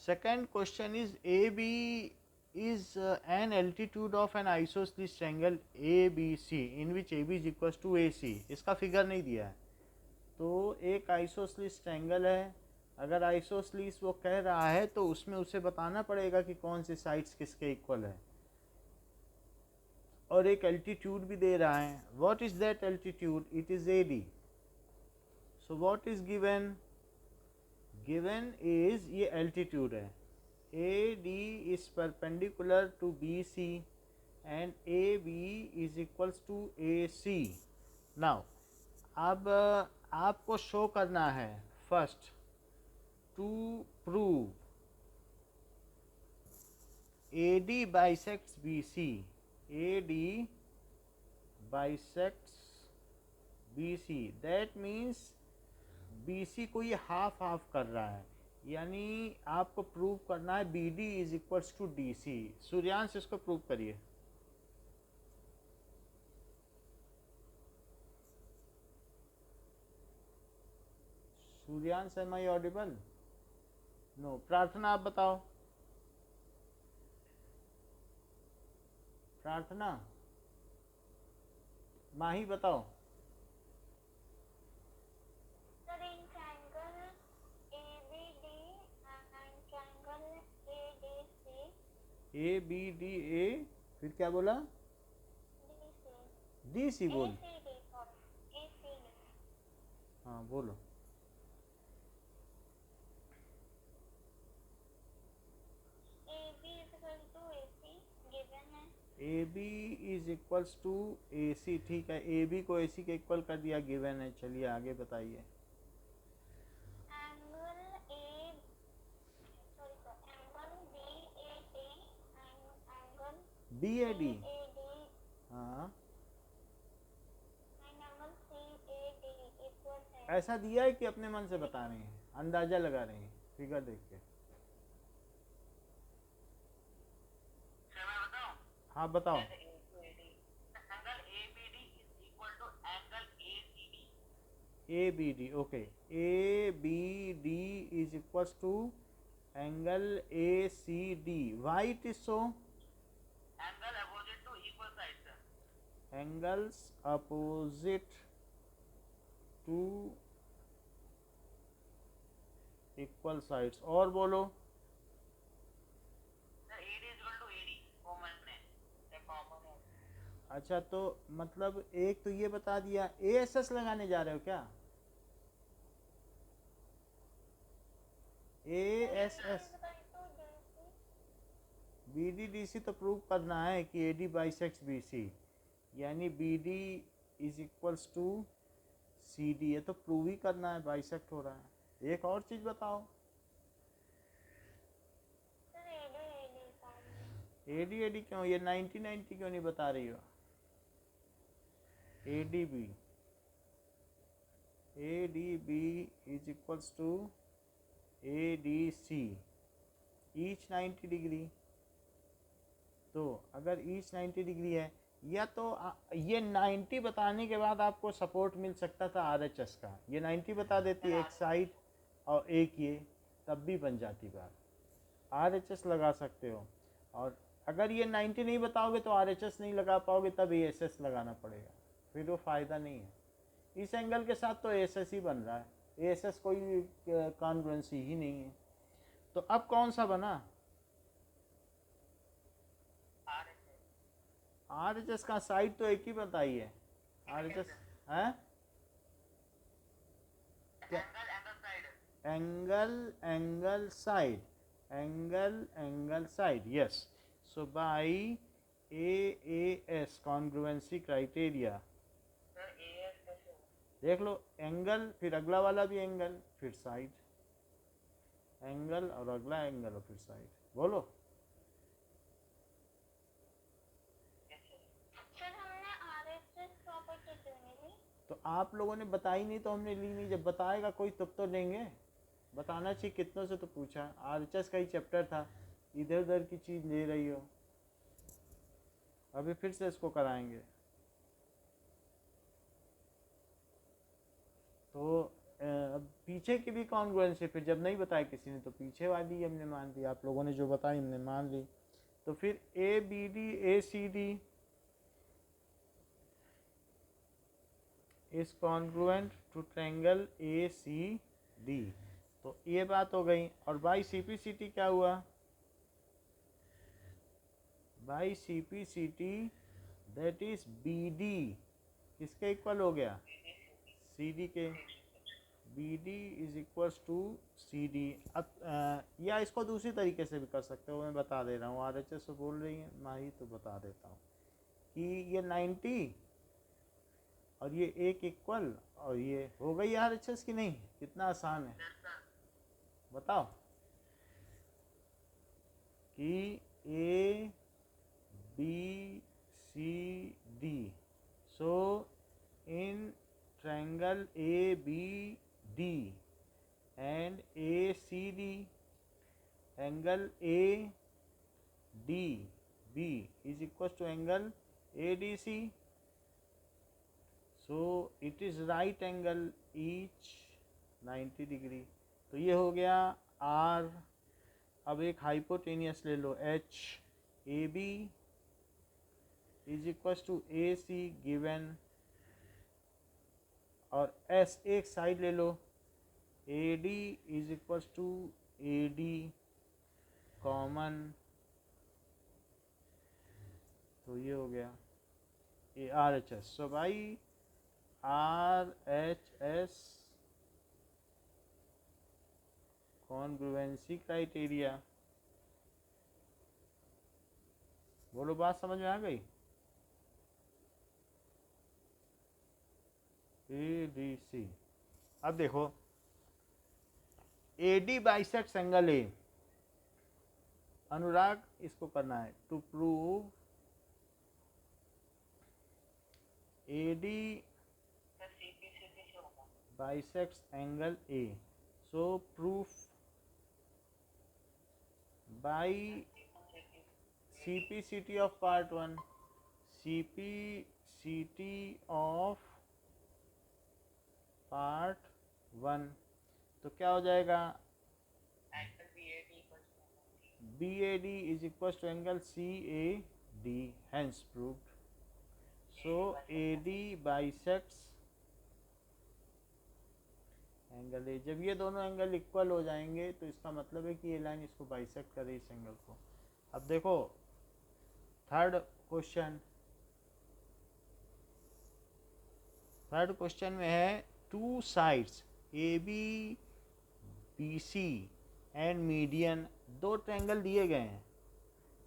Second question is AB is an altitude of an isosceles triangle ABC in which AB is equals to AC. इसका figure नहीं दिया है, तो एक आइसोस्लीस triangle है। अगर आइसोस्लीस वो कह रहा है तो उसमें उसे बताना पड़ेगा कि कौन से साइड्स किसके इक्वल है, और एक एल्टीट्यूड भी दे रहा है। What is that altitude? It is AD। So what is given? Given is ये एल्टीट्यूड है, AD is perpendicular to BC and AB is equals to AC। Now अब आपको शो करना है first to prove AD bisects BC, AD bisects BC, that means BC को ये half half कर रहा है, यानी आपको प्रूव करना है BD is equals to DC। Suryansh इसको प्रूव करिए। Suryansh, am I audible? No. Prarthana आप बताओ। प्रार्थना, माही बताओ। ABDA, फिर क्या बोला? DC बोल। हाँ बोलो। AB is equals to AC, ठीक है। AB को AC के इक्वल कर दिया, गिवन है। चलिए आगे बताइए। BAD, हाँ ऐसा दिया है कि अपने मन से बता रहे हैं, अंदाजा लगा रहे हैं फिगर देख के? हाँ बताओ। ABD, okay. ABD is equals to angle ACD. Why it is so? Angle opposite to equal sides, sir. Angles opposite to equal sides। और बोलो। Sir, AD is equal to AD, common है, common है। अच्छा, तो मतलब एक तो ये बता दिया। ASS लगाने जा रहे हो क्या? ASS BDDC तो प्रूव करना है कि AD बाइसेक्ट्स BC, यानी BD is equals to CD। ये तो प्रूव ही करना है, बाइसेक्ट हो रहा है। एक और चीज बताओ। AD क्यों? ये 90-90 क्यों नहीं बता रही हो? ADB is equals to ADC, each 90 degree. तो अगर ईच 90 डिग्री है, या तो ये 90 बताने के बाद आपको सपोर्ट मिल सकता था RHS का। ये 90 बता देती एक साइड और एक ये, तब भी बन जाती बात। RHS लगा सकते हो, और अगर ये 90 नहीं बताओगे तो RHS नहीं लगा पाओगे, तब ASS लगाना पड़ेगा, फिर वो फ़ायदा नहीं है। इस एंगल के साथ तो ASS ही बन रहा है, ASS कोई कॉन्ग्रुएंसी ही नहीं है। तो अब कौन सा बना? RHS का साइड तो एक ही बताई है। RHS है एंगल साइड, यस। सो बाय AAS कॉन्ग्रुएंसी क्राइटेरिया, देख लो, एंगल, फिर अगला वाला भी एंगल, फिर साइड, एंगल और अगला एंगल और फिर साइड। बोलो। तो आप लोगों ने बताई नहीं तो हमने ली नहीं, जब बताएगा कोई तब तो लेंगे। बताना चाहिए, कितनों से तो पूछा। RHS का ही चैप्टर था, इधर उधर की चीज़ ले रही हो। अभी फिर से इसको कराएंगे। तो पीछे की भी कॉन्ग्रुएंसी, फिर जब नहीं बताया किसी ने तो पीछे वाली हमने मान ली, आप लोगों ने जो बताई हमने मान ली। तो फिर A B D A C D is congruent to triangle A C D, तो ये बात हो गई। और by C P C T क्या हुआ, by C P C T that is B D किसके इक्वल हो गया, सी डी के। B D is equals to C D. अब या इसको दूसरी तरीके से भी कर सकते हो, मैं बता दे रहा हूँ, आर एच एस बोल रही है माही तो बता देता हूँ कि ये 90 और ये एक इक्वल, और ये हो गई आर एच एस की नहीं, कितना आसान है बताओ, कि A B C D, so in triangle ABD and ACD, angle ADB is equals to angle ADC, so it is right angle each 90 degree। तो ये हो गया R। अब एक हाइपोटेनियस ले लो, H AB is equals to AC given, और S एक side ले लो, A D is equals to A D common, तो ये हो गया ए आर एच एस। सो भाई are H S congruency criteria, बोलो बात समझ में आ गई। ए डी सी, अब देखो A D bisects angle A, Anurag इसको करना है, to prove A D bisects angle A, so proof by CPCT of part 1, CPCT of part 1, तो क्या हो जाएगा, BAD is equals to angle CAD, hence proved। So AD bisects angle A. जब ये दोनों एंगल इक्वल हो जाएंगे तो इसका मतलब है कि ये लाइन इसको बाइसेक्ट करे, इस एंगल को। अब देखो थर्ड क्वेश्चन में है two sides A B B C and median, दो ट्रायंगल दिए गए हैं,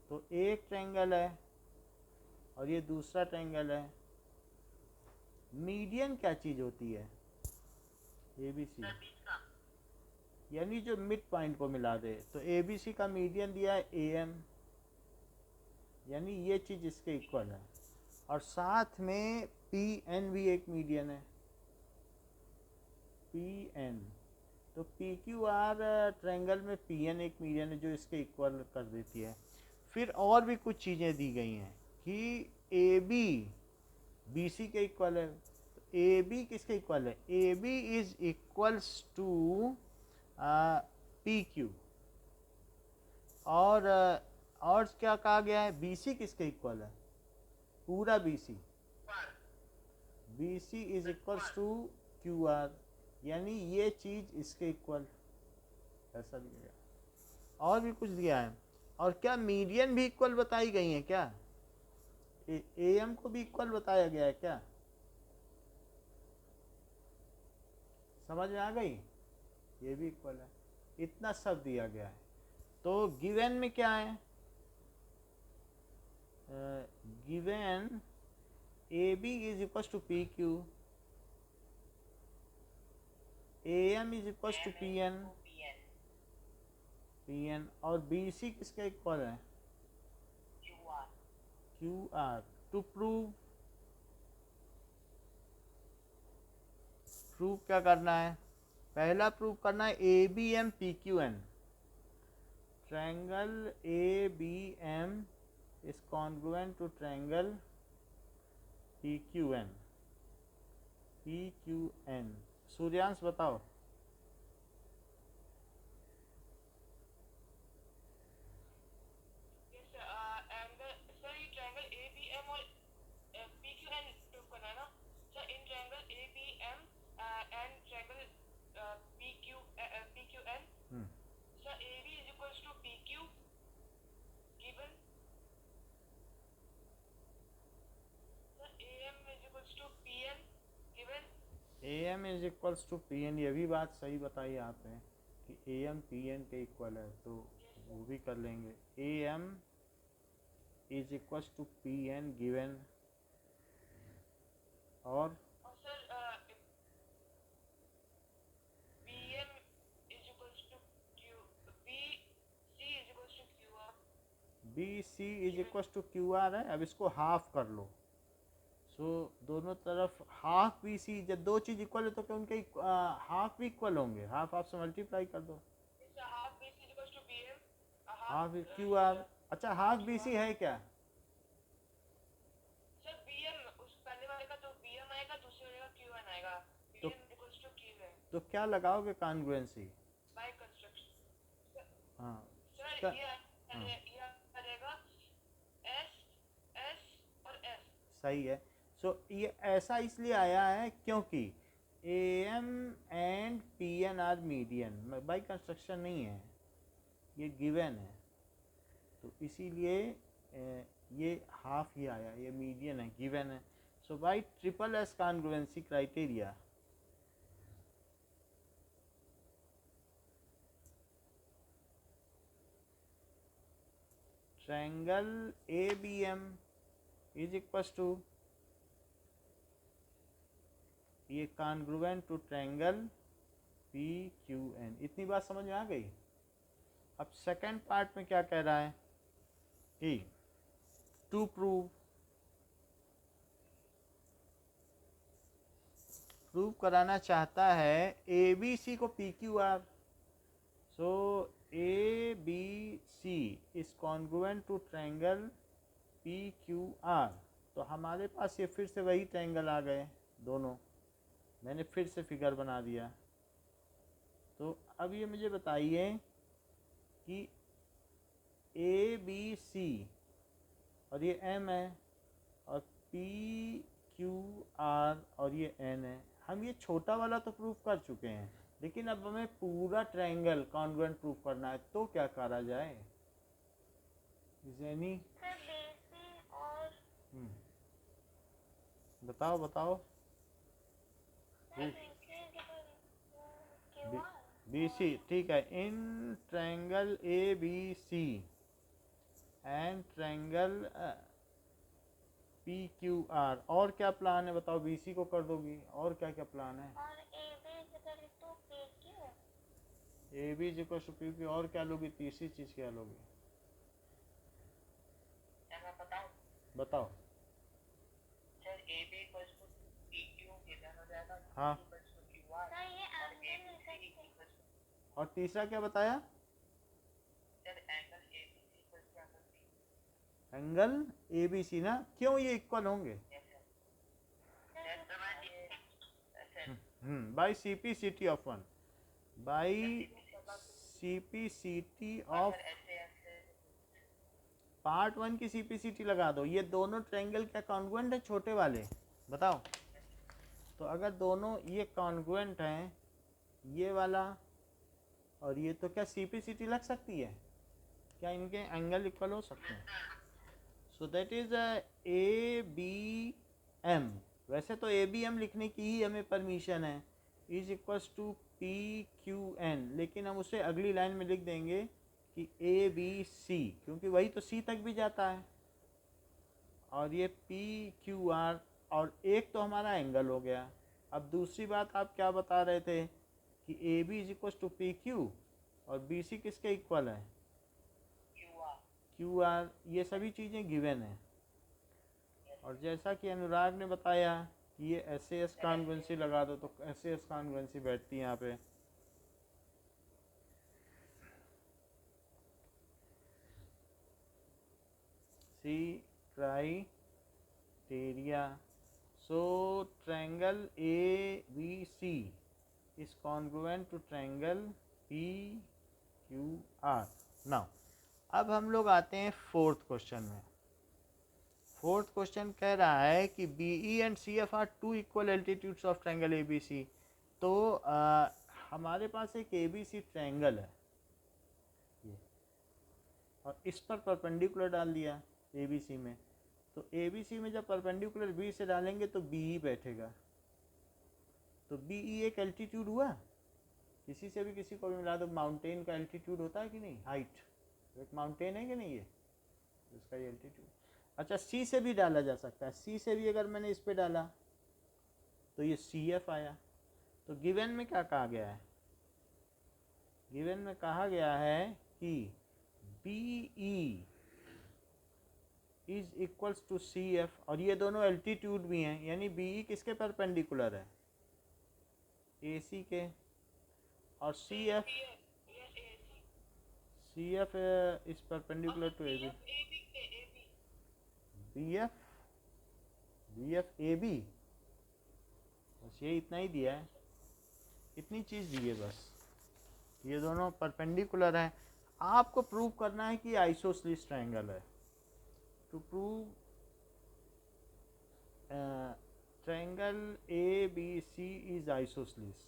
तो एक ट्रायंगल है और ये दूसरा ट्रायंगल है। मीडियन क्या चीज होती है, ए बी सी, यानी जो मिड पॉइंट को मिला दे, तो ए बी सी का मीडियन दिया है ए एम, यानी ये चीज इसके इक्वल है, और साथ में पी एन भी एक मीडियन है, पी एन, तो पी क्यू आर ट्रायंगल में पी एन एक मीडियन है जो इसके इक्वल कर देती है। फिर और भी कुछ चीज़ें दी गई हैं कि ए बी बी सी के इक्वल है, तो ए बी किसके इक्वल है, A B is equals to P Q, और क्या कहा गया है, बी सी किसके इक्वल है, पूरा B C is equals to Q R, यानी ये चीज इसके इक्वल, ऐसा दिया गया। और भी कुछ दिया है, और क्या मीडियन भी इक्वल बताई गई है क्या, ए एम को भी इक्वल बताया गया है क्या, समझ में आ गई, ये भी इक्वल है, इतना सब दिया गया है। तो गिवन में क्या है, given A B is equal to P Q, A M is equal to P N, और बी सी किसके इक्वल है, क्यू आर। टू प्रूव क्या करना है, पहला प्रूव करना है A B M P Q N, triangle A B M is congruent to triangle P Q N. Suryansh बताओ, equals to PQ given sir AM is equals to PN given AM is equals to PN, ये भी बात सही बताई आपने कि AM PN के equal है, तो वो भी कर लेंगे। AM is equals to PN given, और sir PM is equals to Q BC is equals to QR BC is equals to QR है। अब इसको हाफ कर लो, सो दोनों तरफ हाफ BC, जब दो चीज़ इक्वल है तो क्या उनके हाफ भी इक्वल होंगे, हाफ हाफ से मल्टीप्लाई कर दो। half BC is equals to PM half QR, अच्छा हाफ BC है क्या? सर BM उस पहले वाले का तो BM आएगा, दूसरे वाले का QN आएगा। तो- BM equals to QN तो क्या लगाओगे कॉन्ग्रुएंसी? by construction हाँ सर क्या- ये रहेगा S S और S सही है। सो ये ऐसा इसलिए आया है क्योंकि AM and PN are median, by construction नहीं है, ये गिवन है, तो इसीलिए ये हाफ ही आया, ये मीडियन है, गिवन है। So by triple S congruency criteria triangle ABM is equals to, ये कॉन्ग्रुएंट टू ट्रायंगल PQN। इतनी बात समझ में आ गई। अब सेकंड पार्ट में क्या कह रहा है कि टू प्रूव कराना चाहता है ABC को PQR, so ABC is congruent to triangle PQR। तो हमारे पास ये फिर से वही ट्रायंगल आ गए दोनों, मैंने फिर से फिगर बना दिया। तो अब ये मुझे बताइए कि ABC और ये M है और PQR और ये N है। हम ये छोटा वाला तो प्रूफ कर चुके हैं, लेकिन अब हमें पूरा ट्रायंगल कॉन्ग्रुएंट प्रूफ करना है, तो क्या करा जाए? इज एनी और बताओ बताओ। BC ठीक है। In triangle ABC and triangle PQR, और क्या प्लान है बताओ? BC को कर दोगी, और क्या क्या प्लान है? और AB is equal to PQ, और क्या लोगी? तीसरी चीज क्या लोगी? मैं बताऊं बताओ। Sir AB equals to PQ given हो जाएगा, हाँ। equals to QR और ABC equals to और तीसरा क्या बताया? Sir angle ABC equals to angle B। Angle ABC ना, क्यों ये इक्वल होंगे? By CP/CT of 1, by CP/CT of part 1 की CP/CT लगा दो। ये दोनों ट्रायंगल क्या कॉन्ग्रुएंट है छोटे वाले? बताओ। तो अगर दोनों ये कॉन्ग्रुएंट हैं, ये वाला और ये, तो क्या CP/CT लग सकती है? क्या इनके एंगल इक्वल हो सकते हैं? So that is ABM। वैसे तो ABM लिखने की ही हमें परमिशन है, इज इक्वल्स टू PQN, लेकिन हम उसे अगली लाइन में लिख देंगे कि ABC, क्योंकि वही तो C तक भी जाता है, और ये PQR, और एक तो हमारा एंगल हो गया। अब दूसरी बात आप क्या बता रहे थे कि AB is equal to PQ और BC किसके इक्वल है? QR। ये सभी चीज़ें गिवन है, और जैसा कि अनुराग ने बताया कि ये SAS कॉन्ग्रुएंसी लगा दो, तो SAS कॉन्ग्रुएंसी बैठती है यहाँ पे। C criteria, so triangle ABC is congruent to triangle PQR। now अब हम लोग आते हैं फोर्थ क्वेश्चन में। फोर्थ क्वेश्चन कह रहा है कि BE and CF are two equal altitudes of triangle ABC। तो हमारे पास एक ABC ट्रायंगल है, ये और इस पर परपेंडिकुलर डाल दिया ए बी सी में, तो ए बी सी में जब परपेंडिकुलर बी से डालेंगे तो बी ई बैठेगा, तो बी ई एक एल्टीट्यूड हुआ। किसी से भी किसी को भी मिला दो, माउंटेन का एल्टीट्यूड होता है कि नहीं, हाइट, एक माउंटेन है कि नहीं ये, इसका ये एल्टीट्यूड। अच्छा सी से भी डाला जा सकता है, सी से भी अगर मैंने इस पे डाला तो ये सी एफ आया। तो गिवन में क्या कहा गया है, गिवन में कहा गया है कि B E is equals to C F, और ये दोनों एल्टीट्यूड भी हैं, यानी बी ई किसके परपेंडिकुलर है, ए सी के, और C F is perpendicular to A B, B F A B, बस ये इतना ही दिया है, इतनी चीज़ दी है बस, ये दोनों परपेंडिकुलर हैं। आपको प्रूव करना है कि आइसोसलीस ट्रायंगल है। To prove triangle A B C is isosceles,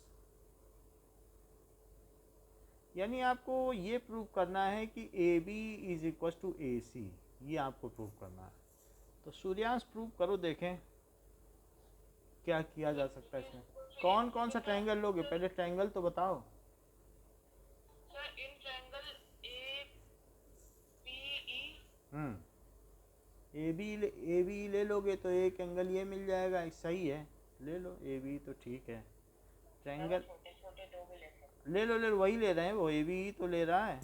यानी आपको ये प्रूव करना है कि A B is equal to A C, ये आपको प्रूव करना है। तो सूर्यांश प्रूव करो, देखें क्या किया जा सकता है इसमें। कौन कौन सा ट्रायंगल लोगे, पहले ट्रायंगल तो बताओ। Sir in triangle A B E, A B ले लोगे तो एक एंगल ये मिल जाएगा, सही है, ले लो ए बी तो ठीक है। ट्रायंगल छोटे छोटे दो भी ले सकते ले लो, वही ले रहे हैं, वो ए बी तो ले रहा है,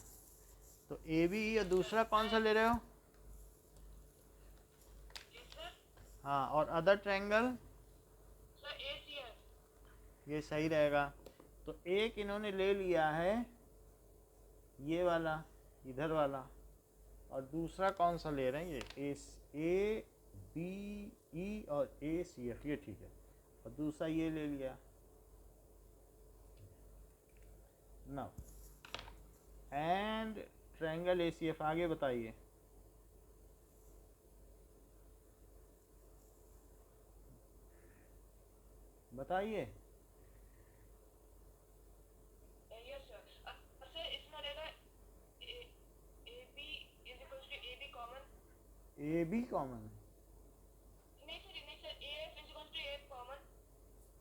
तो ए बी, और दूसरा कौन सा ले रहे हो, जी सर। हाँ, और अदर ट्रायंगल सर ए सी एफ, ये सही रहेगा। तो एक इन्होंने ले लिया है ये वाला, इधर वाला, और दूसरा कौन सा ले रहे हैं, ये ए बी ई और ए सी एफ, ये ठीक है, और दूसरा ये ले लिया। Now and triangle A C F, आगे बताइए। बताइए। Yes sir. सर इसमें रहेगा A B is equal to A B common, A B common, नहीं sir A F is equal to A F common.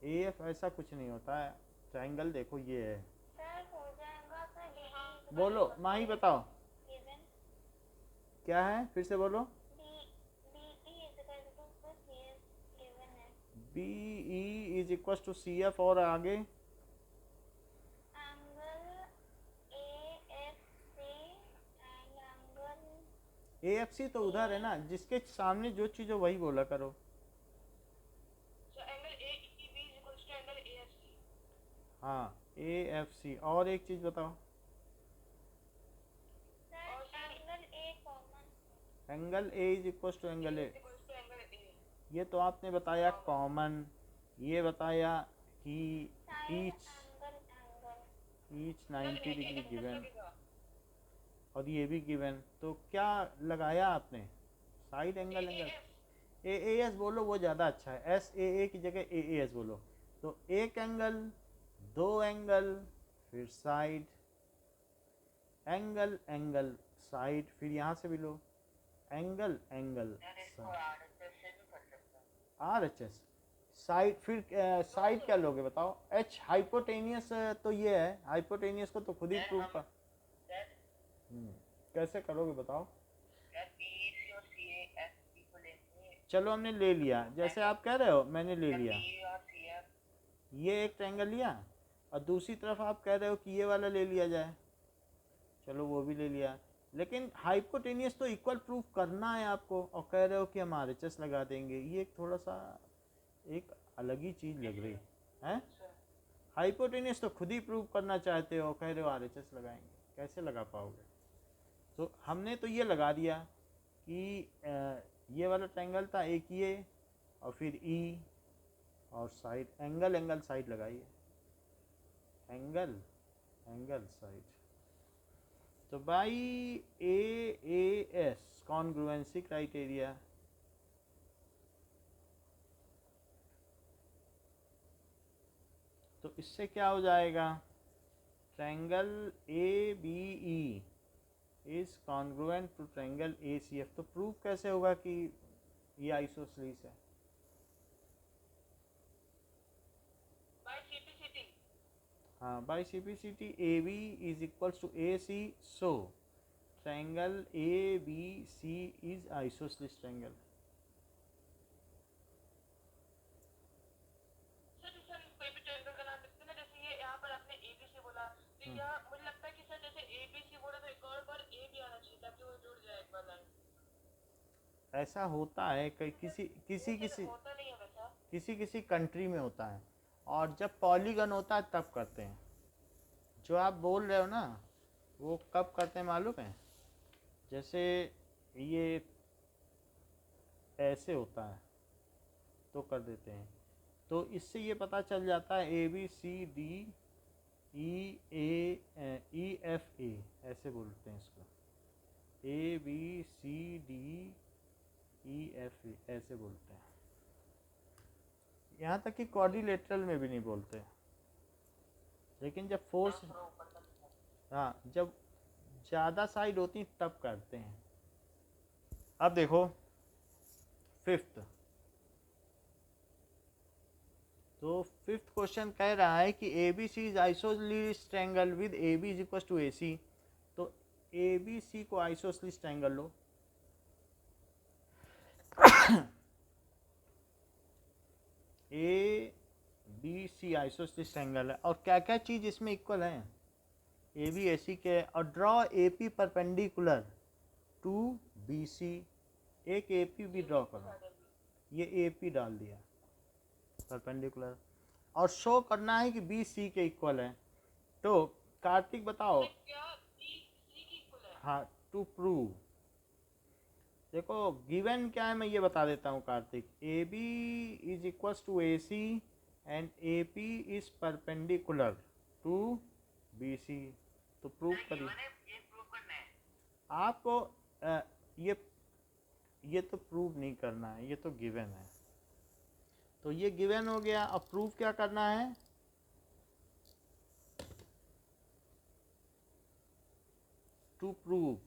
A F ऐसा कुछ नहीं होता है, ट्रायंगल देखो ये है, सर हो जाएगा सर, हाँ बोलो माही बताओ गिवन क्या है, फिर से बोलो। B E is equal to C F given है, B E is equal to C F, और आगे angle A F C and angle, A F C तो उधर है ना, जिसके सामने जो चीज़ हो वही बोला करो। So angle A E B is equal to angle A F C. हाँ ए एफ सी, और एक चीज़ बताओ। Sir angle A common, angle A is equal to angle A, is equal to angle A, ये तो आपने बताया common, ये बताया कि ईच एंगल 90 डिग्री गिवन, और ये भी गिवन, तो क्या लगाया आपने, साइड एंगल, ए एस बोलो, वो ज़्यादा अच्छा है, एस ए की जगह ए एस बोलो। तो एक एंगल, दो एंगल, फिर साइड, एंगल एंगल साइड, फिर यहाँ से भी लो angle angle R H S side, फिर साइड क्या लोगे बताओ, एच हाइपोटेनियस, तो ये है, हाइपोटेनियस को तो खुद ही प्रूव कर, कैसे करोगे बताओ। चलो हमने ले लिया, जैसे आप कह रहे हो मैंने ले लिया, ये एक ट्रायंगल लिया, और दूसरी तरफ आप कह रहे हो कि ये वाला ले लिया जाए, चलो वो भी ले लिया, लेकिन हाइपोटेनियस तो इक्वल प्रूफ करना है आपको, और कह रहे हो कि हम आरएचएस लगा देंगे, ये थोड़ा सा एक अलग ही चीज़ लग रही है। हाइपोटेनियस तो खुद ही प्रूव करना चाहते हो, कह रहे हो आरएचएस लगाएंगे, कैसे लगा पाओगे। तो हमने तो ये लगा दिया कि ये वाला ट्रायंगल था एक, ये और फिर ई और साइड, एंगल एंगल साइड लगाइए, एंगल एंगल साइड। तो by A S congruency criteria, तो इससे क्या हो जाएगा, triangle A B E is congruent to triangle ACF। तो प्रूफ कैसे होगा कि ये आइसोसेलेस है? By CPCT. हाँ, by CPCT AB is equals to AC, so triangle ABC is isosceles triangle. Sir कोई भी ट्रायंगल का नाम लिखते हैं ना, जैसे ये यहाँ पर आपने एबीसी बोला, तो यहाँ मुझे लगता है कि सर जैसे एबीसी बोला तो एक और बार ए भी आना चाहिए ताकि वो जुड़ जाए एक बार लाइन। ऐसा होता है किसी किसी किसी होता नहीं है वैसा। किसी किसी कंट्री में होता है, और जब पॉलीगन होता है तब करते हैं। जो आप बोल रहे हो ना, वो कब करते हैं मालूम है? जैसे ये ऐसे होता है तो कर देते हैं। तो इससे ये पता चल जाता है ABCDEFA, ऐसे बोलते हैं इसको, ABCDEFA ऐसे बोलते हैं। यहाँ तक कि क्वाड्रिलेटरल में भी नहीं बोलते, लेकिन जब फोर्स, हाँ, जब ज़्यादा साइड होती तब करते हैं। अब देखो फिफ्थ, तो फिफ्थ क्वेश्चन कह रहा है कि ABC is isosceles triangle with AB is equal to AC। तो ABC को आइसोसेलेस ट्रायंगल लो। ABC आइसोसेलेस ट्रायंगल है, और क्या क्या चीज़ इसमें इक्वल है? AB AC के, और draw AP perpendicular to BC। एक AP भी ड्रॉ करो, ये AP डाल दिया परपेंडिकुलर, और शो करना है कि BC के इक्वल है। तो कार्तिक बताओ। क्या सी की इक्वल है? हाँ, टू प्रूव, देखो गिवन क्या है मैं ये बता देता हूँ Kartik. AB is equals to AC and AP is perpendicular to BC। तो प्रूव करिए आपको। ये तो प्रूव नहीं करना है, ये तो गिवन है। तो ये गिवन हो गया। अब प्रूव क्या करना है? टू प्रूव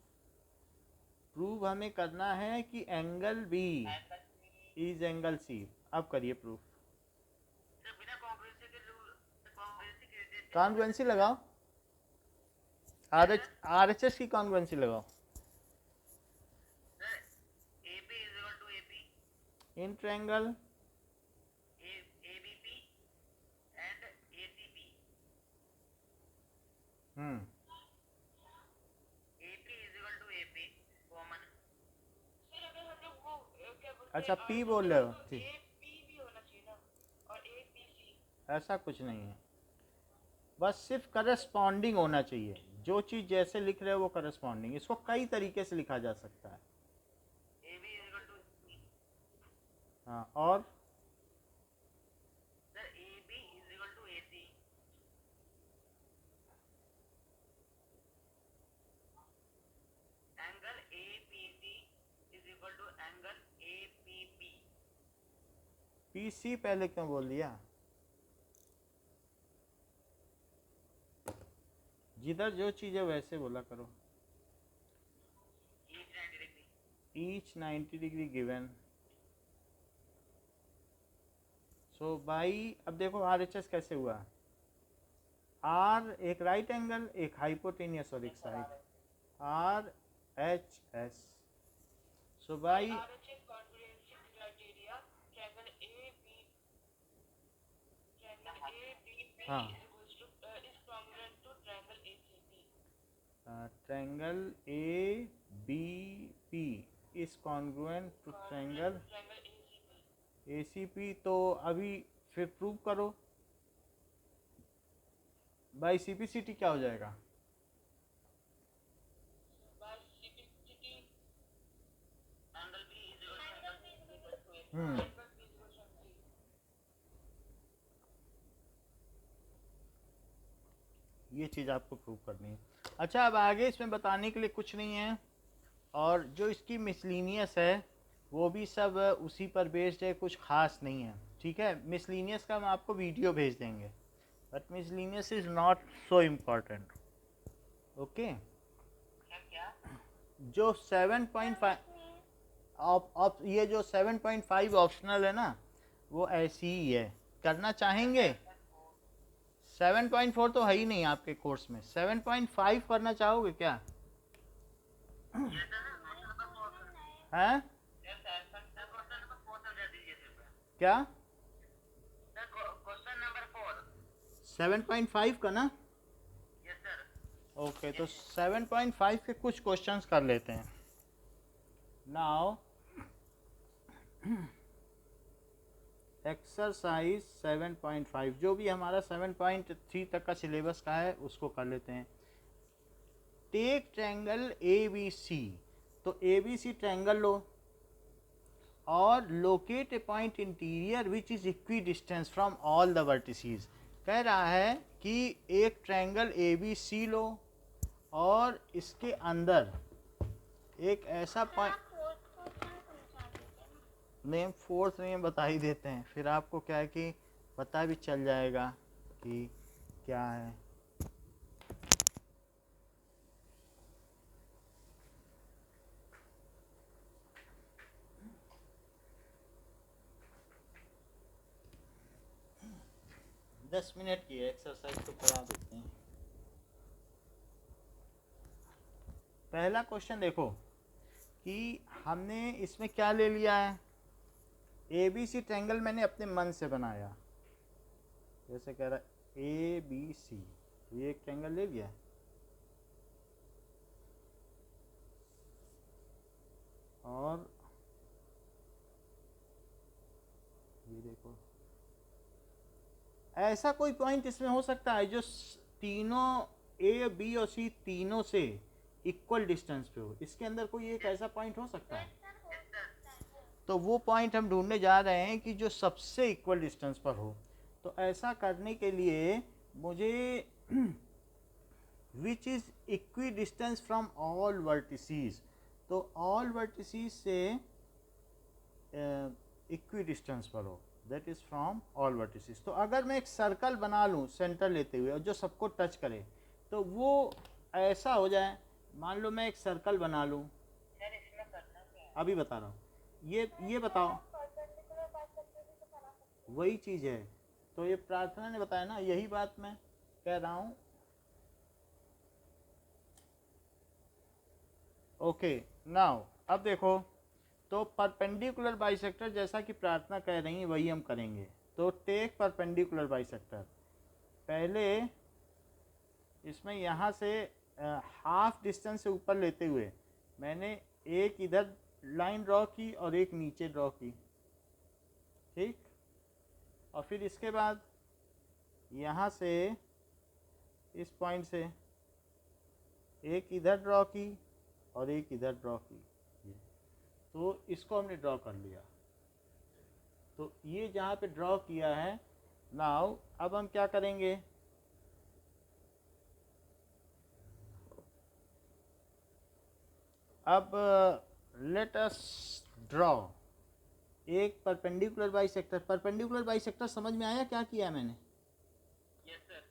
हमें करना है कि angle B is angle C। अब करिए प्रूफ। कॉन्ग्रुएंसी लगाओ, RHS की कॉन्ग्रुएंसी लगाओ। इन ट्रायंगल अच्छा P बोल रहे हो, ठीक। भी होना चाहिए ना, और ABC। ऐसा कुछ नहीं है, बस सिर्फ करस्पॉन्डिंग होना चाहिए। जो चीज़ जैसे लिख रहे हो वो करस्पॉन्डिंग। इसको कई तरीके से लिखा जा सकता है। हाँ, और PC पहले क्यों बोल दिया? जिधर जो चीज़ है वैसे बोला करो। Each 90 degree given. So by, अब देखो RHS कैसे हुआ। R एक राइट एंगल, एक हाइपोटेनियस और एक साइड, RHS। सो बाई हाँ, triangle ABP is congruent to triangle ACP। तो अभी फिर प्रूव करो। बाई CPCT क्या हो जाएगा? ये चीज़ आपको प्रूव करनी है। अच्छा, अब आगे इसमें बताने के लिए कुछ नहीं है, और जो इसकी मिसलिनियस है वो भी सब उसी पर बेस्ड है, कुछ खास नहीं है। ठीक है, मिसलिनियस का हम आपको वीडियो भेज देंगे, but miscellaneous is not so important. Okay, जो 7.5 आप ये जो 7.5 ऑप्शनल है ना, वो ऐसी ही है। करना चाहेंगे 7.4 तो है ही नहीं आपके कोर्स में, 7.5 करना चाहोगे क्या? हैं? क्या? 7.5 का ना? ओके, तो 7.5 के कुछ क्वेश्चंस कर लेते हैं। नाउ एक्सरसाइज 7.5, जो भी हमारा 7.3 तक का सिलेबस का है उसको कर लेते हैं। Take triangle A B C, तो ए बी सी ट्रायंगल लो और locate a point interior which is equidistance from all the vertices. कह रहा है कि एक ट्रायंगल ए बी सी लो और इसके अंदर एक ऐसा पॉइंट, नेम फोर्थ नेम बता ही देते हैं, फिर आपको क्या है कि पता भी चल जाएगा कि क्या है। दस मिनट की एक्सरसाइज तो करा देते हैं। पहला क्वेश्चन देखो कि हमने इसमें क्या ले लिया है, ए बी सी ट्रायंगल मैंने अपने मन से बनाया, जैसे कह रहा है ए बी सी, ये एक ट्रायंगल ले लिया। और ये देखो ऐसा कोई पॉइंट इसमें हो सकता है जो तीनों ए बी और सी तीनों से इक्वल डिस्टेंस पे हो, इसके अंदर कोई एक ऐसा पॉइंट हो सकता है। तो वो पॉइंट हम ढूंढने जा रहे हैं कि जो सबसे इक्वल डिस्टेंस पर हो। तो ऐसा करने के लिए मुझे विच is equidistance from all vertices, तो ऑल वर्टिसेस से इक्वी डिस्टेंस पर हो, that is from all vertices. तो अगर मैं एक सर्कल बना लूँ सेंटर लेते हुए और जो सबको टच करे, तो वो ऐसा हो जाए, मान लो मैं एक सर्कल बना लूँ, अभी बता रहा हूँ, ये बताओ, वही चीज़ है। तो ये प्रार्थना ने बताया ना, यही बात मैं कह रहा हूँ। ओके, नाउ अब देखो, तो परपेंडिकुलर बाइसेक्टर जैसा कि प्रार्थना कह रही है वही हम करेंगे। तो टेक परपेंडिकुलर बाइसेक्टर, पहले इसमें यहाँ से हाफ डिस्टेंस से ऊपर लेते हुए मैंने एक इधर लाइन ड्रॉ की और एक नीचे ड्रॉ की, ठीक। और फिर इसके बाद यहाँ से इस पॉइंट से एक इधर ड्रॉ की और एक इधर ड्रॉ की, तो इसको हमने ड्रॉ कर लिया। तो ये जहाँ पे ड्रॉ किया है, नाउ अब हम क्या करेंगे, अब लेट अस ड्रॉ एक परपेंडिकुलर बाइसेक्टर। परपेंडिकुलर बाइसेक्टर समझ में आया क्या किया मैंने? Yes sir.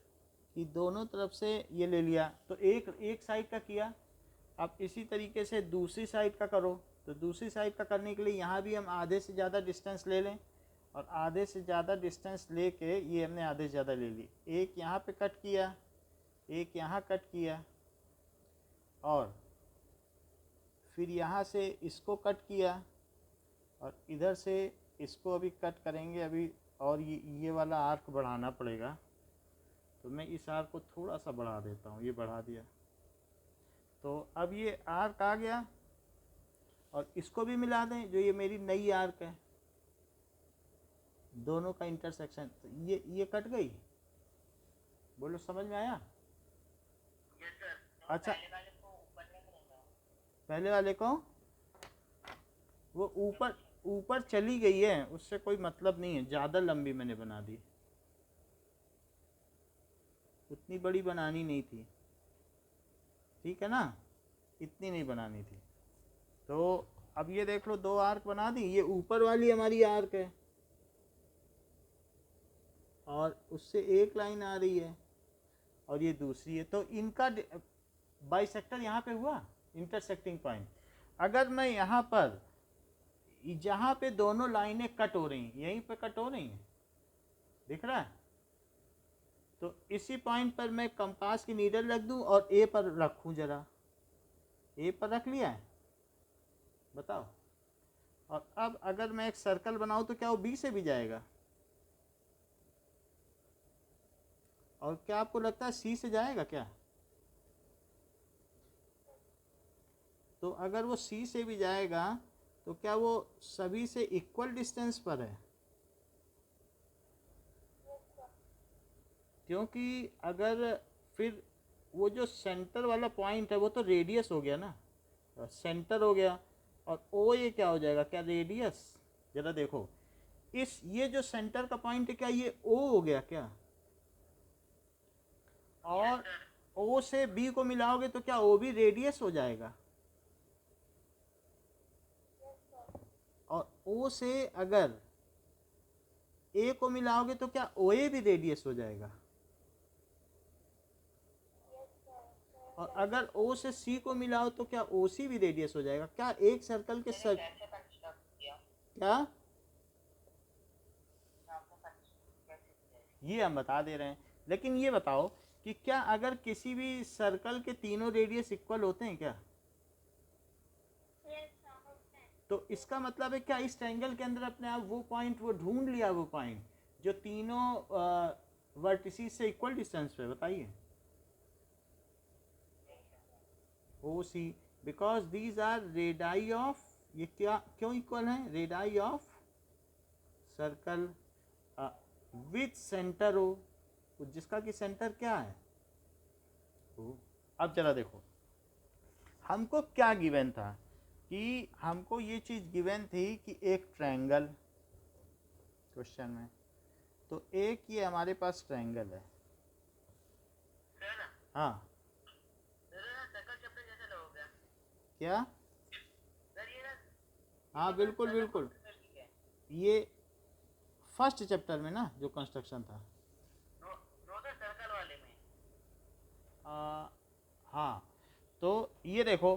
कि दोनों तरफ से ये ले लिया, तो एक साइड का किया। अब इसी तरीके से दूसरी साइड का करो, तो दूसरी साइड का करने के लिए यहाँ भी हम आधे से ज़्यादा डिस्टेंस ले लें, और आधे से ज़्यादा डिस्टेंस लेके ये हमने आधे से ज़्यादा ले ली। एक यहाँ पे कट किया, एक यहाँ कट किया, और फिर यहाँ से इसको कट किया, और इधर से इसको अभी कट करेंगे अभी, और ये वाला आर्क बढ़ाना पड़ेगा। तो मैं इस आर्क को थोड़ा सा बढ़ा देता हूँ, ये बढ़ा दिया। तो अब ये आर्क आ गया, और इसको भी मिला दें, जो ये मेरी नई आर्क है, दोनों का इंटरसेक्शन। तो ये कट गई, बोलो समझ में आया? Yes sir. अच्छा, पहले वाले को ऊपर नहीं करेंगे, पहले वाले को वो ऊपर चली गई है, उससे कोई मतलब नहीं है, ज़्यादा लंबी मैंने बना दी, उतनी बड़ी बनानी नहीं थी, ठीक है ना, इतनी नहीं बनानी थी। तो अब ये देख लो, दो आर्क बना दी, ये ऊपर वाली हमारी आर्क है और उससे एक लाइन आ रही है, और ये दूसरी है। तो इनका बाइसेक्टर यहाँ पे हुआ, इंटरसेक्टिंग पॉइंट। अगर मैं यहाँ पर जहाँ पे दोनों लाइनें कट हो रही हैं, यहीं पे कट हो रही हैं, दिख रहा है, तो इसी पॉइंट पर मैं कंपास की नीडल रख दूं और ए पर रखूं, जरा ए पर रख लिया है, बताओ। और अब अगर मैं एक सर्कल बनाऊं तो क्या वो बी से भी जाएगा? और क्या आपको लगता है सी से जाएगा क्या? तो अगर वो सी से भी जाएगा तो क्या वो सभी से इक्वल डिस्टेंस पर है? क्योंकि अगर फिर वो जो सेंटर वाला पॉइंट है वो तो रेडियस हो गया ना, सेंटर हो गया, और ओ ये क्या हो जाएगा, क्या रेडियस? जरा देखो, इस ये जो सेंटर का पॉइंट है क्या ये ओ हो गया क्या? और ओ से बी को मिलाओगे तो क्या ओ भी रेडियस हो जाएगा? और ओ से अगर ए को मिलाओगे तो क्या ओ ए भी रेडियस हो जाएगा? और अगर ओ से सी को मिलाओ तो क्या ओ सी भी रेडियस हो जाएगा? क्या एक सर्कल के क्या ये हम बता दे रहे हैं, लेकिन ये बताओ कि क्या अगर किसी भी सर्कल के तीनों रेडियस इक्वल होते हैं क्या? तो इसका मतलब है क्या इस ट्रायंगल के अंदर अपने आप वो पॉइंट वो ढूंढ लिया, वो पॉइंट जो तीनों वर्टिसेस से इक्वल डिस्टेंस पे? बताइए। O C, because these are radii of, ये क्या क्यों इक्वल है? Radii of circle with centre O, जिसका कि सेंटर क्या है ओ। अब जरा देखो, हमको क्या गिवन था कि हमको ये चीज़ गिवन थी कि एक ट्रायंगल क्वेश्चन में, तो एक ये हमारे पास ट्रायंगल है, हाँ क्या, हाँ बिल्कुल बिल्कुल, ये फर्स्ट चैप्टर में ना जो कंस्ट्रक्शन था, सर्कल वाले में, हाँ। तो ये देखो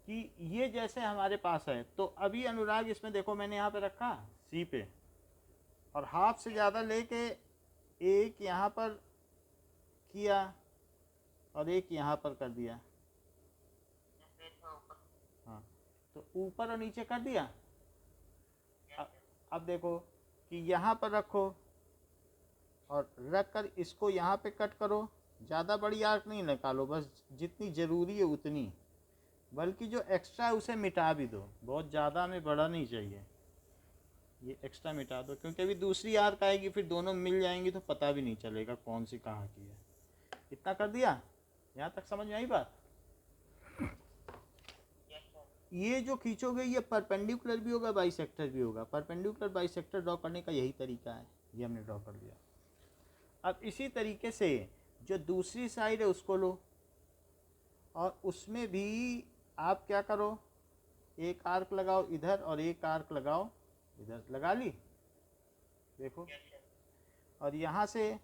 कि ये जैसे हमारे पास है, तो अभी अनुराग इसमें देखो मैंने यहाँ पे रखा सी पे, और हाफ से ज़्यादा लेके एक यहाँ पर किया और एक यहाँ पर कर दिया, हाँ, तो ऊपर और नीचे कर दिया। अब देखो कि यहाँ पर रखो और रख कर इसको यहाँ पे कट करो, ज़्यादा बड़ी आर्क नहीं निकालो, बस जितनी ज़रूरी है उतनी, बल्कि जो एक्स्ट्रा है उसे मिटा भी दो, बहुत ज़्यादा में बड़ा नहीं चाहिए, ये एक्स्ट्रा मिटा दो, क्योंकि अभी दूसरी आर्क आएगी फिर दोनों मिल जाएंगी तो पता भी नहीं चलेगा कौन सी कहाँ की है। इतना कर दिया, यहाँ तक समझ में आई बात? ये जो खींचोगे ये परपेंडिकुलर भी होगा बाइसेक्टर भी होगा, परपेंडिकुलर बाइसेक्टर ड्रॉ करने का यही तरीका है, ये हमने ड्रॉ कर दिया। अब इसी तरीके से जो दूसरी साइड है उसको लो और उसमें भी आप क्या करो, एक आर्क लगाओ इधर और एक आर्क लगाओ इधर, लगा ली देखो, और यहाँ से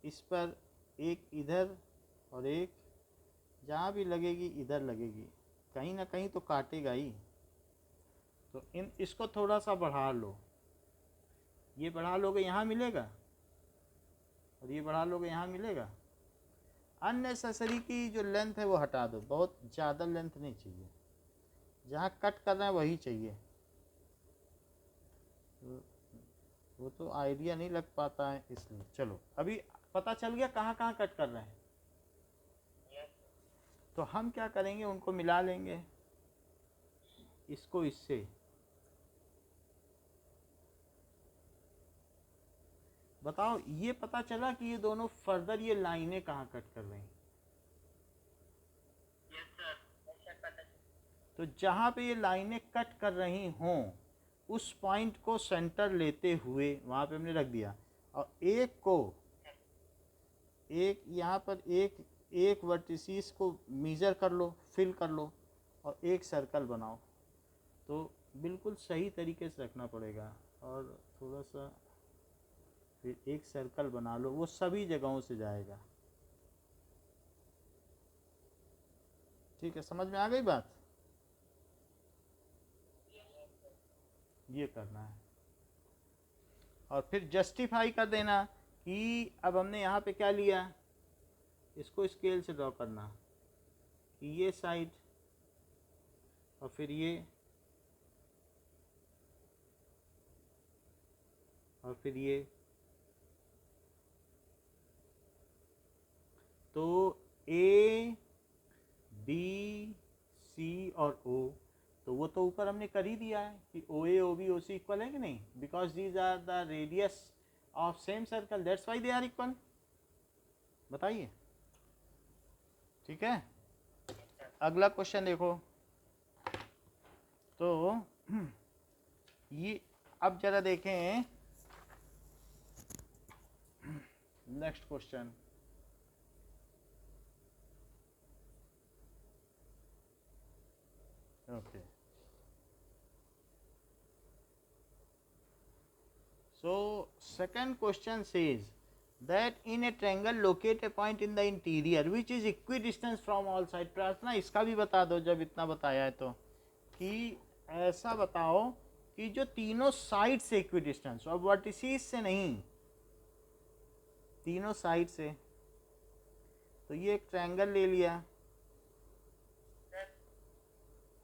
इस पर एक इधर और एक, जहाँ भी लगेगी इधर लगेगी, कहीं ना कहीं तो काटेगा ही, तो इसको थोड़ा सा बढ़ा लो, ये बढ़ा लोगे यहाँ मिलेगा और ये बढ़ा लोगे यहाँ मिलेगा। अननेसेसरी की जो लेंथ है वो हटा दो, बहुत ज़्यादा लेंथ नहीं चाहिए, जहाँ कट करना है वही चाहिए, वो तो आइडिया नहीं लग पाता है इसलिए। चलो अभी पता चल गया कहाँ कहाँ कट कर रहे हैं, तो हम क्या करेंगे उनको मिला लेंगे, इसको इससे, बताओ ये पता चला कि ये दोनों फर्दर ये लाइनें कहाँ कट कर रही हैं। तो जहाँ पे ये लाइनें कट कर रही हों उस पॉइंट को सेंटर लेते हुए वहाँ पे हमने रख दिया, और एक को एक यहाँ पर एक वर्टिसिस को मेजर कर लो, फिल कर लो और एक सर्कल बनाओ, तो बिल्कुल सही तरीके से रखना पड़ेगा, और थोड़ा सा फिर एक सर्कल बना लो, वो सभी जगहों से जाएगा। ठीक है, समझ में आ गई बात? ये करना है और फिर जस्टिफाई कर देना कि अब हमने यहाँ पे क्या लिया, इसको स्केल से ड्रॉ करना कि ये साइड और फिर ये और फिर ये, तो ए बी सी और ओ, तो वो तो ऊपर हमने कर ही दिया है कि ओ ए ओ बी ओ सी इक्वल है कि नहीं, because these are the radius of same circle, that's why they are equal. बताइए, ठीक है। अगला क्वेश्चन देखो, तो ये अब जरा देखें next question. Okay, so second question says that in a triangle locate a point in the interior which is equidistant from all sides। प्रार्थना इसका भी बता दो जब इतना बताया है तो, कि ऐसा बताओ कि जो तीनों साइड से इक्विडिस्टेंस, और वर्टिसीज से नहीं, तीनों साइड से। तो ये एक ट्रायंगल ले लिया,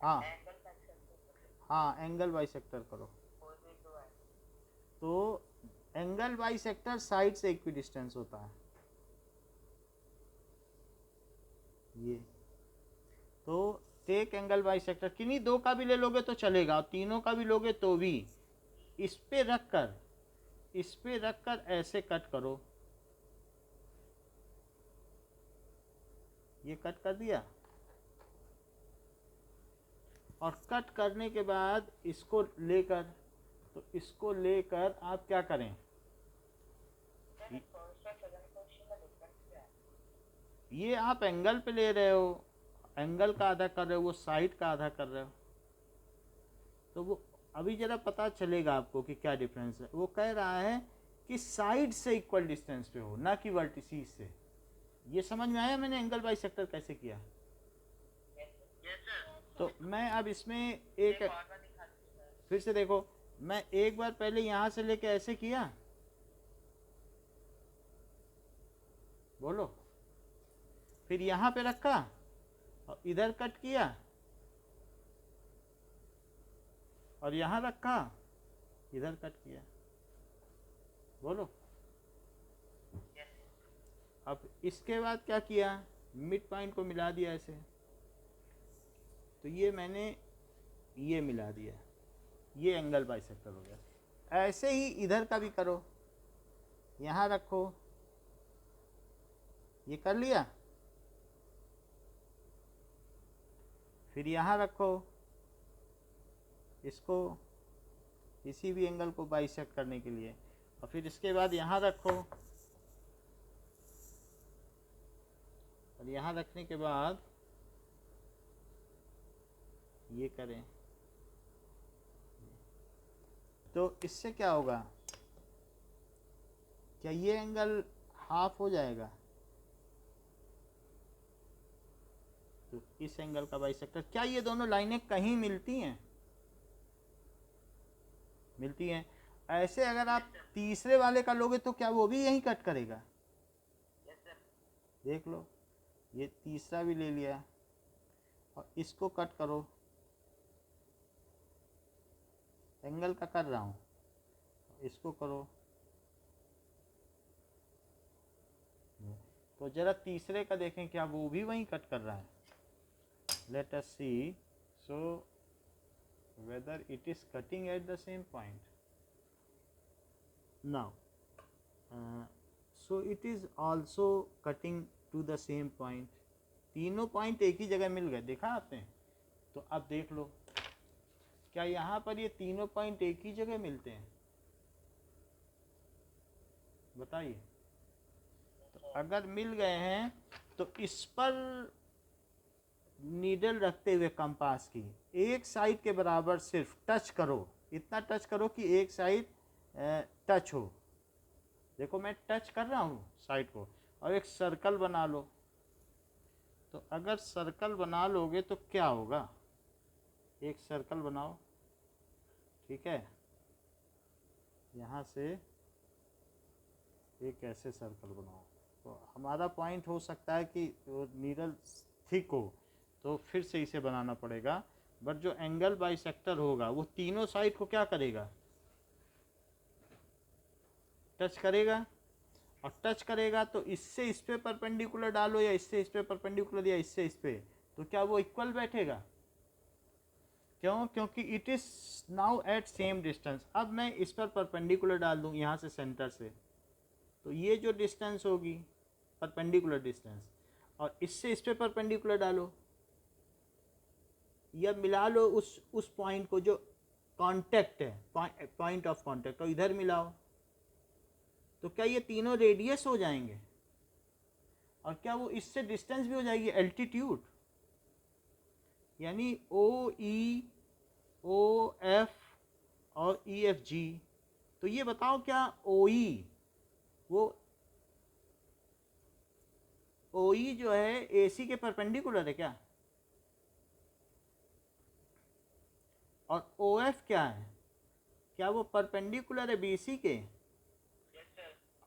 हाँ हाँ, एंगल बाइसेक्टर करो, तो एंगल बाइसेक्टर साइड से इक्विडिस्टेंस होता है ये। तो टेक एंगल बाइसेक्टर, किन्हीं दो का भी ले लोगे तो चलेगा, और तीनों का भी लोगे तो भी, इस पे रख कर ऐसे कट करो, ये कट कर दिया, और कट करने के बाद इसको लेकर, तो इसको लेकर आप क्या करें, ये आप एंगल पे ले रहे हो, एंगल का आधा कर रहे हो, वो साइड का आधा कर रहे हो, तो वो अभी जरा पता चलेगा आपको कि क्या डिफरेंस है। वो कह रहा है कि साइड से इक्वल डिस्टेंस पे हो, ना कि वर्टिसीज से। ये समझ में आया मैंने एंगल बाइसेक्टर कैसे किया? तो मैं अब इसमें एक फिर से देखो, मैं एक बार पहले यहाँ से लेके ऐसे किया, बोलो, फिर यहाँ पे रखा और इधर कट किया, और यहाँ रखा, इधर कट किया, बोलो। अब इसके बाद क्या किया, मिड पॉइंट को मिला दिया ऐसे, तो ये मैंने ये मिला दिया, ये एंगल बाइसेक्टर हो गया। ऐसे ही इधर का भी करो, यहाँ रखो, ये कर लिया, फिर यहाँ रखो, इसको किसी भी एंगल को बाइसेक्ट करने के लिए, और फिर इसके बाद यहाँ रखो, और यहाँ रखने के बाद ये करें, तो इससे क्या होगा, क्या ये एंगल हाफ हो जाएगा? तो इस एंगल का बाइसेक्टर, क्या ये दोनों लाइनें कहीं मिलती हैं? मिलती हैं। ऐसे अगर आप तीसरे वाले का लोगे तो क्या वो भी यहीं कट करेगा? देख लो, ये तीसरा भी ले लिया, और इसको कट करो, एंगल का कर रहा हूँ, इसको करो, तो जरा तीसरे का देखें क्या वो भी वहीं कट कर रहा है। Let us see, so whether it is cutting at the same point now, so it is also cutting to the same point। तीनों पॉइंट एक ही जगह मिल गए, देखा आपने? तो अब देख लो, क्या यहाँ पर ये तीनों पॉइंट एक ही जगह मिलते हैं? बताइए। तो अगर मिल गए हैं तो इस पर नीडल रखते हुए कंपास की एक साइड के बराबर सिर्फ टच करो, इतना टच करो कि एक साइड टच हो। देखो मैं टच कर रहा हूँ साइड को, और एक सर्कल बना लो। तो अगर सर्कल बना लोगे तो क्या होगा, एक सर्कल बनाओ, ठीक है, यहाँ से एक ऐसे सर्कल बनाओ। तो हमारा पॉइंट हो सकता है कि नीडल थिक हो, तो फिर से इसे बनाना पड़ेगा, बट जो एंगल बाइसेक्टर होगा वो तीनों साइड को क्या करेगा, टच करेगा। और टच करेगा तो इससे इस पे परपेंडिकुलर डालो या इससे इस पे परपेंडिकुलर या इससे इस पे, तो क्या वो इक्वल बैठेगा? क्यों? क्योंकि it is now at same distance. अब मैं इस पर परपेंडिकुलर डाल दूं यहाँ से सेंटर से, तो ये जो डिस्टेंस होगी परपेंडिकुलर डिस्टेंस, और इससे इस पे परपेंडिकुलर डालो या मिला लो उस पॉइंट को जो कांटेक्ट है, पॉइंट ऑफ कांटेक्ट, और इधर मिलाओ, तो क्या ये तीनों रेडियस हो जाएंगे? और क्या वो इससे डिस्टेंस भी हो जाएगी, एल्टीट्यूड। यानी ओ ई, ओ एफ और ई एफ जी। तो ये बताओ क्या ओ ई, वो ओ ई जो है ए सी के परपेंडिकुलर है क्या? और ओ एफ क्या है, क्या वो परपेंडिकुलर है बी सी के?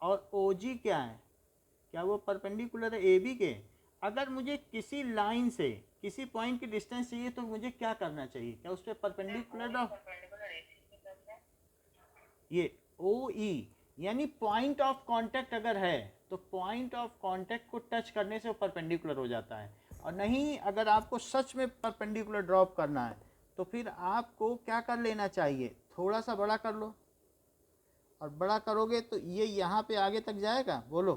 और ओ जी क्या है, क्या वो परपेंडिकुलर है ए बी के? अगर मुझे किसी लाइन से किसी पॉइंट की डिस्टेंस चाहिए तो मुझे क्या करना चाहिए, क्या उस पर परपेंडिकुलर डाल, ये ओ ई, यानी पॉइंट ऑफ कांटेक्ट अगर है तो पॉइंट ऑफ कांटेक्ट को टच करने से वो परपेंडिकुलर हो जाता है। और नहीं, अगर आपको सच में परपेंडिकुलर ड्रॉप करना है तो फिर आपको क्या कर लेना चाहिए, थोड़ा सा बड़ा कर लो, और बड़ा करोगे तो ये यहाँ पे आगे तक जाएगा, बोलो,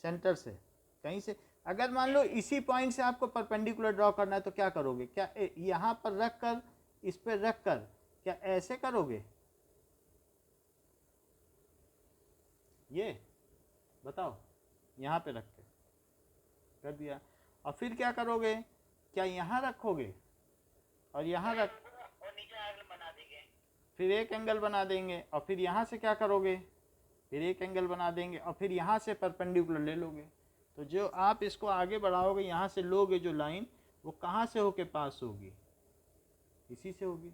सेंटर से कहीं से। अगर मान लो इसी पॉइंट से आपको परपेंडिकुलर ड्रॉ करना है तो क्या करोगे, क्या यहाँ पर रख कर, इस पर रख कर, क्या ऐसे करोगे, ये बताओ, यहाँ पे रख के कर दिया, और फिर क्या करोगे, क्या यहाँ रखोगे और यहाँ रख, और नीचे एंगल बना देंगे, फिर एक एंगल बना देंगे, और फिर यहाँ से क्या करोगे, फिर एक एंगल बना देंगे, और फिर यहाँ से परपेंडिकुलर ले लोगे। तो जो आप इसको आगे बढ़ाओगे, यहाँ से लोगे जो लाइन, वो कहाँ से होके पास होगी, इसी से होगी।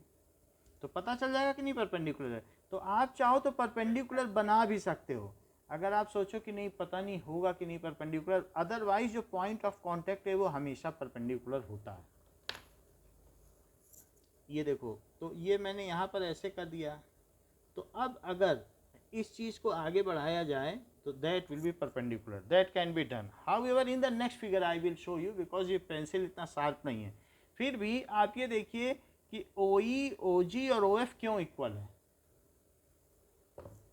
तो पता चल जाएगा कि नहीं परपेंडिकुलर है। तो आप चाहो तो परपेंडिकुलर बना भी सकते हो, अगर आप सोचो कि नहीं पता नहीं होगा कि नहीं परपेंडिकुलर, अदरवाइज जो पॉइंट ऑफ कांटेक्ट है वो हमेशा परपेंडिकुलर होता है। ये देखो, तो ये मैंने यहाँ पर ऐसे कर दिया। तो अब अगर इस चीज़ को आगे बढ़ाया जाए तो that will be perpendicular, that can be done. However in the next figure I will show you, because ये पेंसिल इतना शार्प नहीं है। फिर भी आप ये देखिए कि ओ ई, ओ जी और ओ एफ क्यों इक्वल है।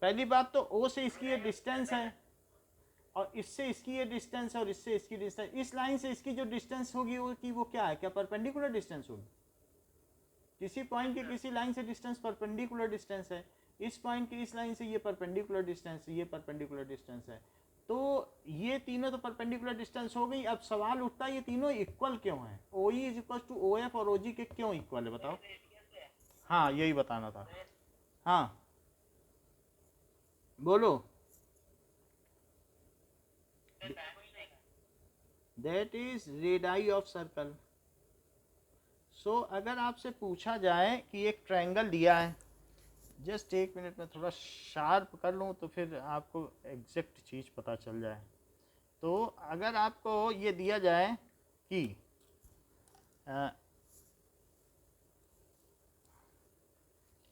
पहली बात तो ओ से इसकी ये डिस्टेंस है, और इससे इसकी ये डिस्टेंस है, और इससे इसकी डिस्टेंस, इस लाइन से इसकी जो डिस्टेंस होगी वो क्या है, क्या परपेंडिकुलर डिस्टेंस होगी? किसी पॉइंट की किसी लाइन से डिस्टेंस परपेंडिकुलर डिस्टेंस है, इस पॉइंट की इस लाइन से ये परपेंडिकुलर डिस्टेंस है, ये परपेंडिकुलर डिस्टेंस है। तो ये तीनों तो परपेंडिकुलर डिस्टेंस हो गई। अब सवाल उठता है ये तीनों इक्वल क्यों है, O E is equal to O F और ओ जी के क्यों इक्वल है, बताओ। हाँ, यही बताना था। हाँ बोलो। That is radius of circle. So अगर आपसे पूछा जाए कि एक ट्रायंगल दिया है, जस्ट एक मिनट में थोड़ा शार्प कर लूँ तो फिर आपको एग्जैक्ट चीज़ पता चल जाए। तो अगर आपको ये दिया जाए कि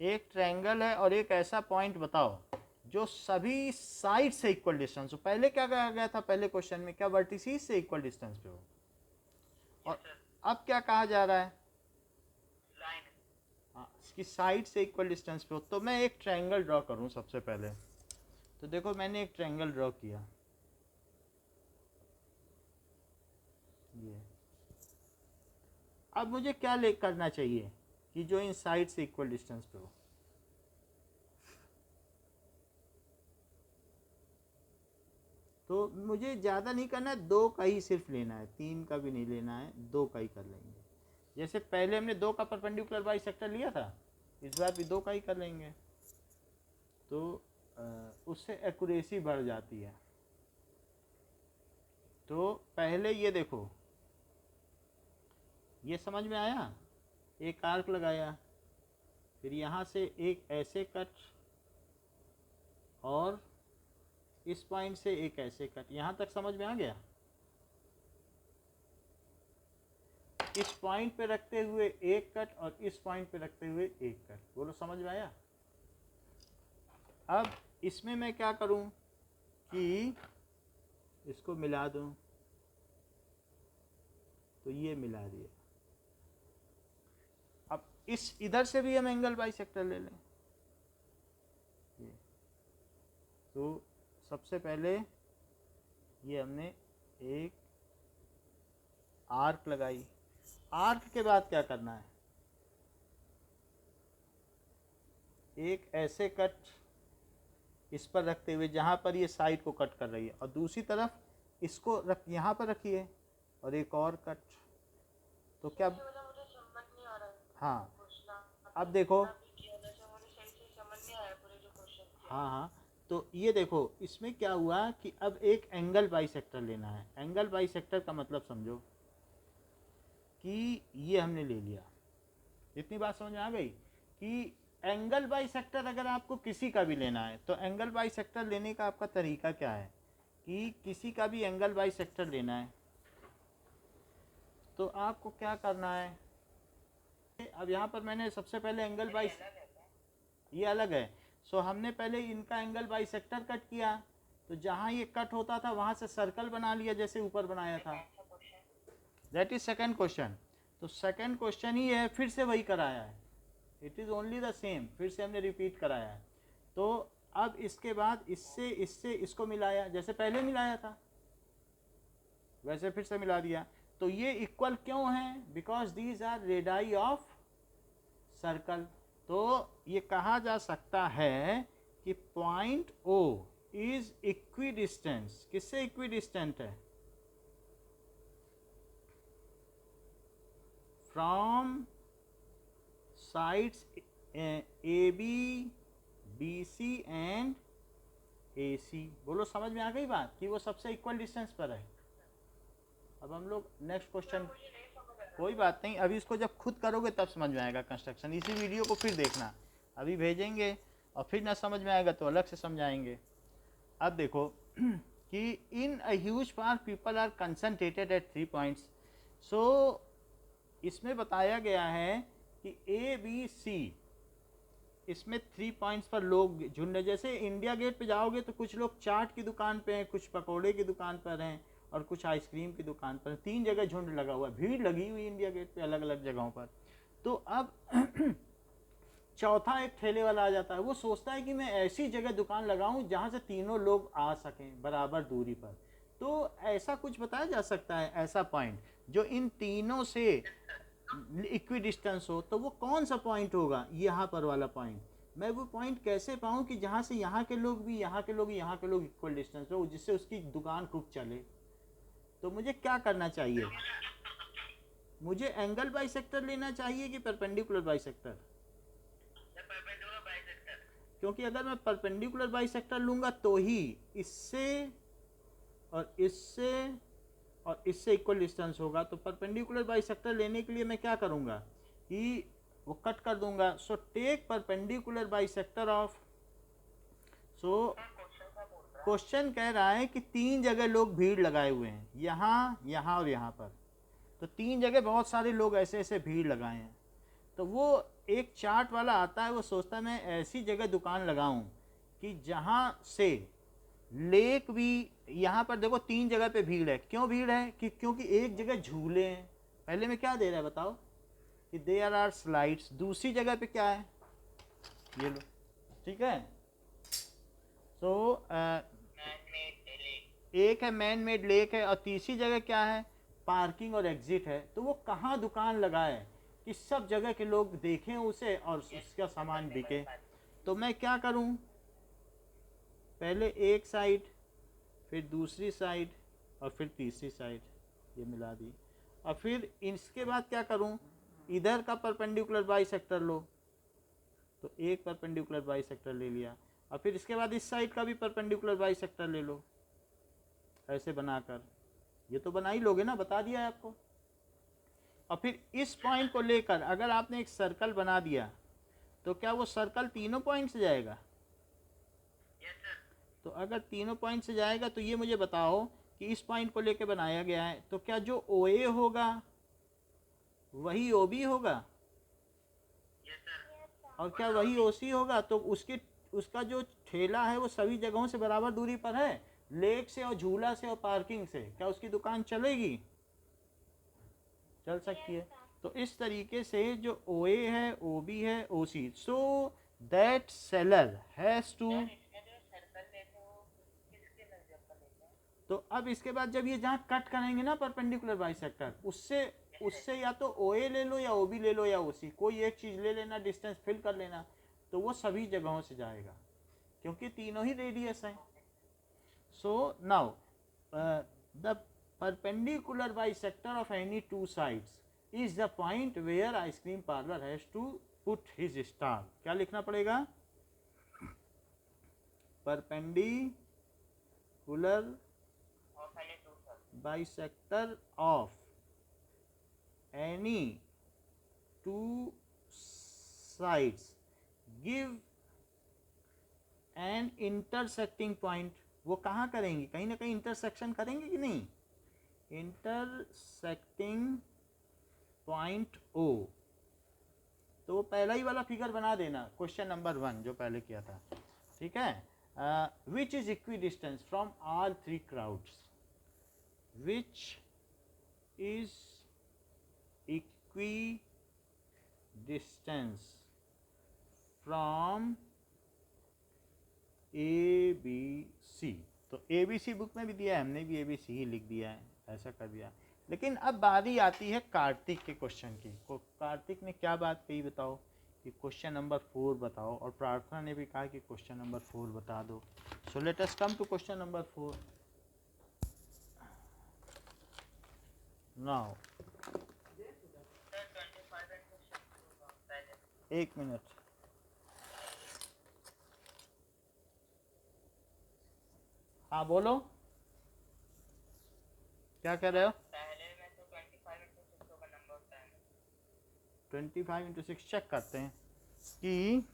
एक ट्रायंगल है और एक ऐसा पॉइंट बताओ जो सभी साइड से इक्वल डिस्टेंस हो। पहले क्या कहा गया था, पहले क्वेश्चन में क्या वर्टिसीज से इक्वल डिस्टेंस पे हो, और अब क्या कहा जा रहा है, हाँ, इसकी साइड से इक्वल डिस्टेंस पे हो। तो मैं एक ट्रायंगल ड्रॉ करूँ सबसे पहले। तो देखो मैंने एक ट्रायंगल ड्रॉ किया, ये। अब मुझे क्या करना चाहिए कि जो इन साइड से इक्वल डिस्टेंस पे हो। तो मुझे ज़्यादा नहीं करना है, दो का ही सिर्फ लेना है, तीन का भी नहीं लेना है, दो का ही कर लेंगे। जैसे पहले हमने दो का परपेंडिकुलर बाइसेक्टर लिया था, इस बार भी दो का ही कर लेंगे। तो उससे एक्यूरेसी बढ़ जाती है। तो पहले ये देखो, ये समझ में आया, एक आर्क लगाया, फिर यहाँ से एक ऐसे कट और इस पॉइंट से एक ऐसे कट, यहाँ तक समझ में आ गया। इस पॉइंट पे रखते हुए एक कट और इस पॉइंट पे रखते हुए एक कट, बोलो समझ में आया। अब इसमें मैं क्या करूं कि इसको मिला दूं, तो ये मिला दिया। अब इस इधर से भी हम एंगल बाइसेक्टर ले लें, ये तो सबसे पहले ये हमने एक आर्क लगाई, आर्क के बाद क्या करना है, एक ऐसे कट इस पर रखते हुए जहाँ पर ये साइड को कट कर रही है, और दूसरी तरफ इसको रख, यहाँ पर रखिए और एक और कट। तो क्या, मुझे समझ नहीं आ रहा है हाँ क्वेश्चन। अब देखो, मुझे सही से समझ नहीं आया पूरे जो क्वेश्चन किया। हाँ, तो ये देखो इसमें क्या हुआ कि अब एक एंगल बाइसेक्टर लेना है। एंगल बाइसेक्टर का मतलब समझो कि ये हमने ले लिया, इतनी बात समझ में आ गई कि एंगल बाइसेक्टर अगर आपको किसी का भी लेना है तो एंगल बाइसेक्टर लेने का आपका तरीका क्या है कि किसी का भी एंगल बाइसेक्टर लेना है तो आपको क्या करना है। अब यहाँ पर मैंने सबसे पहले एंगल बाइस, ये अलग है, सो हमने पहले इनका एंगल बाइसेक्टर कट किया, तो जहाँ ये कट होता था वहाँ से सर्कल बना लिया जैसे ऊपर बनाया था। That is second question. तो सेकंड क्वेश्चन ही है, फिर से वही कराया है, it is only the same, फिर से हमने रिपीट कराया है। तो अब इसके बाद इससे इससे इसको मिलाया, जैसे पहले मिलाया था वैसे फिर से मिला दिया। तो ये इक्वल क्यों है, because these are radii of circle. तो ये कहा जा सकता है कि पॉइंट ओ इज इक्विडिस्टेंस, किससे इक्विडिस्टेंट है, from sides A B B C and A C. बोलो समझ में आ गई बात कि वो सबसे इक्वल डिस्टेंस पर है। अब हम लोग नेक्स्ट क्वेश्चन, कोई बात नहीं, अभी इसको जब खुद करोगे तब समझ में आएगा कंस्ट्रक्शन, इसी वीडियो को फिर देखना, अभी भेजेंगे और फिर ना समझ में आएगा तो अलग से समझाएंगे। अब देखो कि in a huge park people are concentrated at 3 points. So इसमें बताया गया है कि ए बी सी, इसमें 3 पॉइंट्स पर लोग झुंड, जैसे इंडिया गेट पे जाओगे तो कुछ लोग चाट की दुकान पे हैं, कुछ पकोड़े की दुकान पर हैं और कुछ आइसक्रीम की दुकान पर। 3 जगह झुंड लगा हुआ है, भीड़ लगी हुई इंडिया गेट पे अलग अलग जगहों पर। तो अब चौथा एक ठेले वाला आ जाता है, वो सोचता है कि मैं ऐसी जगह दुकान लगाऊं जहां से तीनों लोग आ सकें बराबर दूरी पर। तो ऐसा कुछ बताया जा सकता है, ऐसा पॉइंट जो इन तीनों से इक्वी डिस्टेंस हो, तो वो कौन सा पॉइंट होगा, यहाँ पर वाला पॉइंट। मैं वो पॉइंट कैसे पाऊँ कि जहाँ से यहाँ के लोग भी, यहाँ के लोग, यहाँ के लोग इक्वल डिस्टेंस हो, जिससे उसकी दुकान खूब चले। तो मुझे क्या करना चाहिए, मुझे एंगल बाइसेक्टर लेना चाहिए कि परपेंडिकुलर बाइसेक्टर, क्योंकि अगर मैं परपेंडिकुलर बाइसेक्टर लूँगा तो ही इससे और इससे और इससे इक्वल डिस्टेंस होगा। तो परपेंडिकुलर बाइसेक्टर लेने के लिए मैं क्या करूँगा कि वो कट कर दूंगा। So take perpendicular bisector of, so question कह रहा है कि 3 जगह लोग भीड़ लगाए हुए हैं, यहाँ, यहाँ और यहाँ पर। तो 3 जगह बहुत सारे लोग ऐसे ऐसे भीड़ लगाए हैं। तो वो एक चार्ट वाला आता है, वो सोचता है मैं ऐसी जगह दुकान लगाऊं कि जहाँ से लेक भी, यहाँ पर देखो 3 जगह पे भीड़ है, क्यों भीड़ है कि क्योंकि एक जगह झूले हैं, पहले में क्या दे रहा है बताओ कि देयर आर स्लाइड्स, दूसरी जगह पे क्या है, ये लो, ठीक है। तो एक है मैन मेड लेक है और तीसरी जगह क्या है, पार्किंग और एग्जिट है। तो वो कहाँ दुकान लगाए कि सब जगह के लोग देखें उसे और उसका सामान बिके। तो मैं क्या करूं, पहले एक साइड, फिर दूसरी साइड और फिर तीसरी साइड, ये मिला दी। और फिर इसके बाद क्या करूं, इधर का परपेंडिकुलर बाइसेक्टर लो, तो एक परपेंडिकुलर बाइसेक्टर ले लिया, और फिर इसके बाद इस साइड का भी परपेंडिकुलर बाइसेक्टर ले लो, ऐसे बनाकर। ये तो बना ही लोगे ना, बता दिया है आपको। और फिर इस पॉइंट को लेकर अगर आपने एक सर्कल बना दिया तो क्या वो सर्कल तीनों पॉइंट से जाएगा? तो अगर तीनों पॉइंट से जाएगा तो ये मुझे बताओ कि इस पॉइंट को लेकर बनाया गया है, तो क्या जो ओ ए होगा वही ओ बी होगा? और क्या वही ओ सी होगा? तो उसका जो ठेला है वो सभी जगहों से बराबर दूरी पर है, लेक से और झूला से और पार्किंग से, क्या उसकी दुकान चलेगी? चल सकती है। तो इस तरीके से जो ओ ए है, ओ बी है, O C, so that seller has to. तो अब इसके बाद जब ये जहाँ कट करेंगे ना परपेंडिकुलर बाइसेक्टर, उससे उससे या तो ओ ए ले लो या ओ बी ले लो या ओ सी, कोई एक चीज़ ले लेना, डिस्टेंस फिल कर लेना, तो वो सभी जगहों से जाएगा क्योंकि तीनों ही रेडियस हैं। So now the perpendicular bisector of any two sides is the point where ice cream parlor has to put his stall. क्या लिखना पड़ेगा? perpendicular bisector of any two sides give an intersecting point. वो कहाँ करेंगी? कहीं ना कहीं intersection करेंगे कि नहीं? Intersecting point O. तो वो पहला ही वाला फिगर बना देना, क्वेश्चन नंबर 1 जो पहले किया था, ठीक है। Which is equidistance from all three crowds? Which is equidistance from A B C? तो ए बी सी बुक में भी दिया है, हमने भी ए बी सी ही लिख दिया है, ऐसा कर दिया। लेकिन अब बारी आती है कार्तिक के क्वेश्चन की। कार्तिक ने क्या बात कही बताओ कि क्वेश्चन नंबर 4 बताओ, और प्रार्थना ने भी कहा कि क्वेश्चन नंबर 4 बता दो। So let us come to question number 4 now. एक मिनट, हाँ बोलो, क्या कह रहे हो? पहले में तो 25 into 6 का नंबर होता है। 25 into 6 चेक करते हैं कि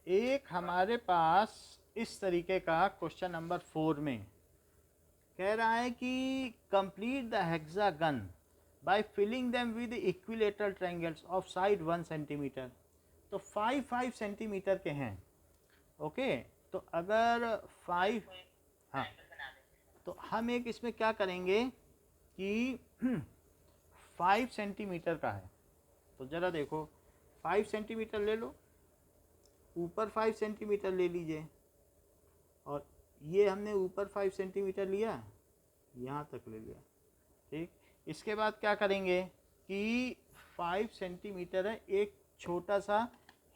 एक हमारे पास इस तरीके का क्वेश्चन नंबर 4 में कह रहा है कि complete the hexagon by filling them with equilateral triangles of side 1 centimetre. तो 5 सेंटीमीटर के हैं, ओके। तो अगर 5, हाँ, तो हम एक इसमें क्या करेंगे कि 5 सेंटीमीटर का है, तो ज़रा देखो 5 सेंटीमीटर ले लो, ऊपर 5 सेंटीमीटर ले लीजिए, और ये हमने ऊपर 5 सेंटीमीटर लिया, यहाँ तक ले लिया, ठीक। इसके बाद क्या करेंगे कि 5 सेंटीमीटर है, एक छोटा सा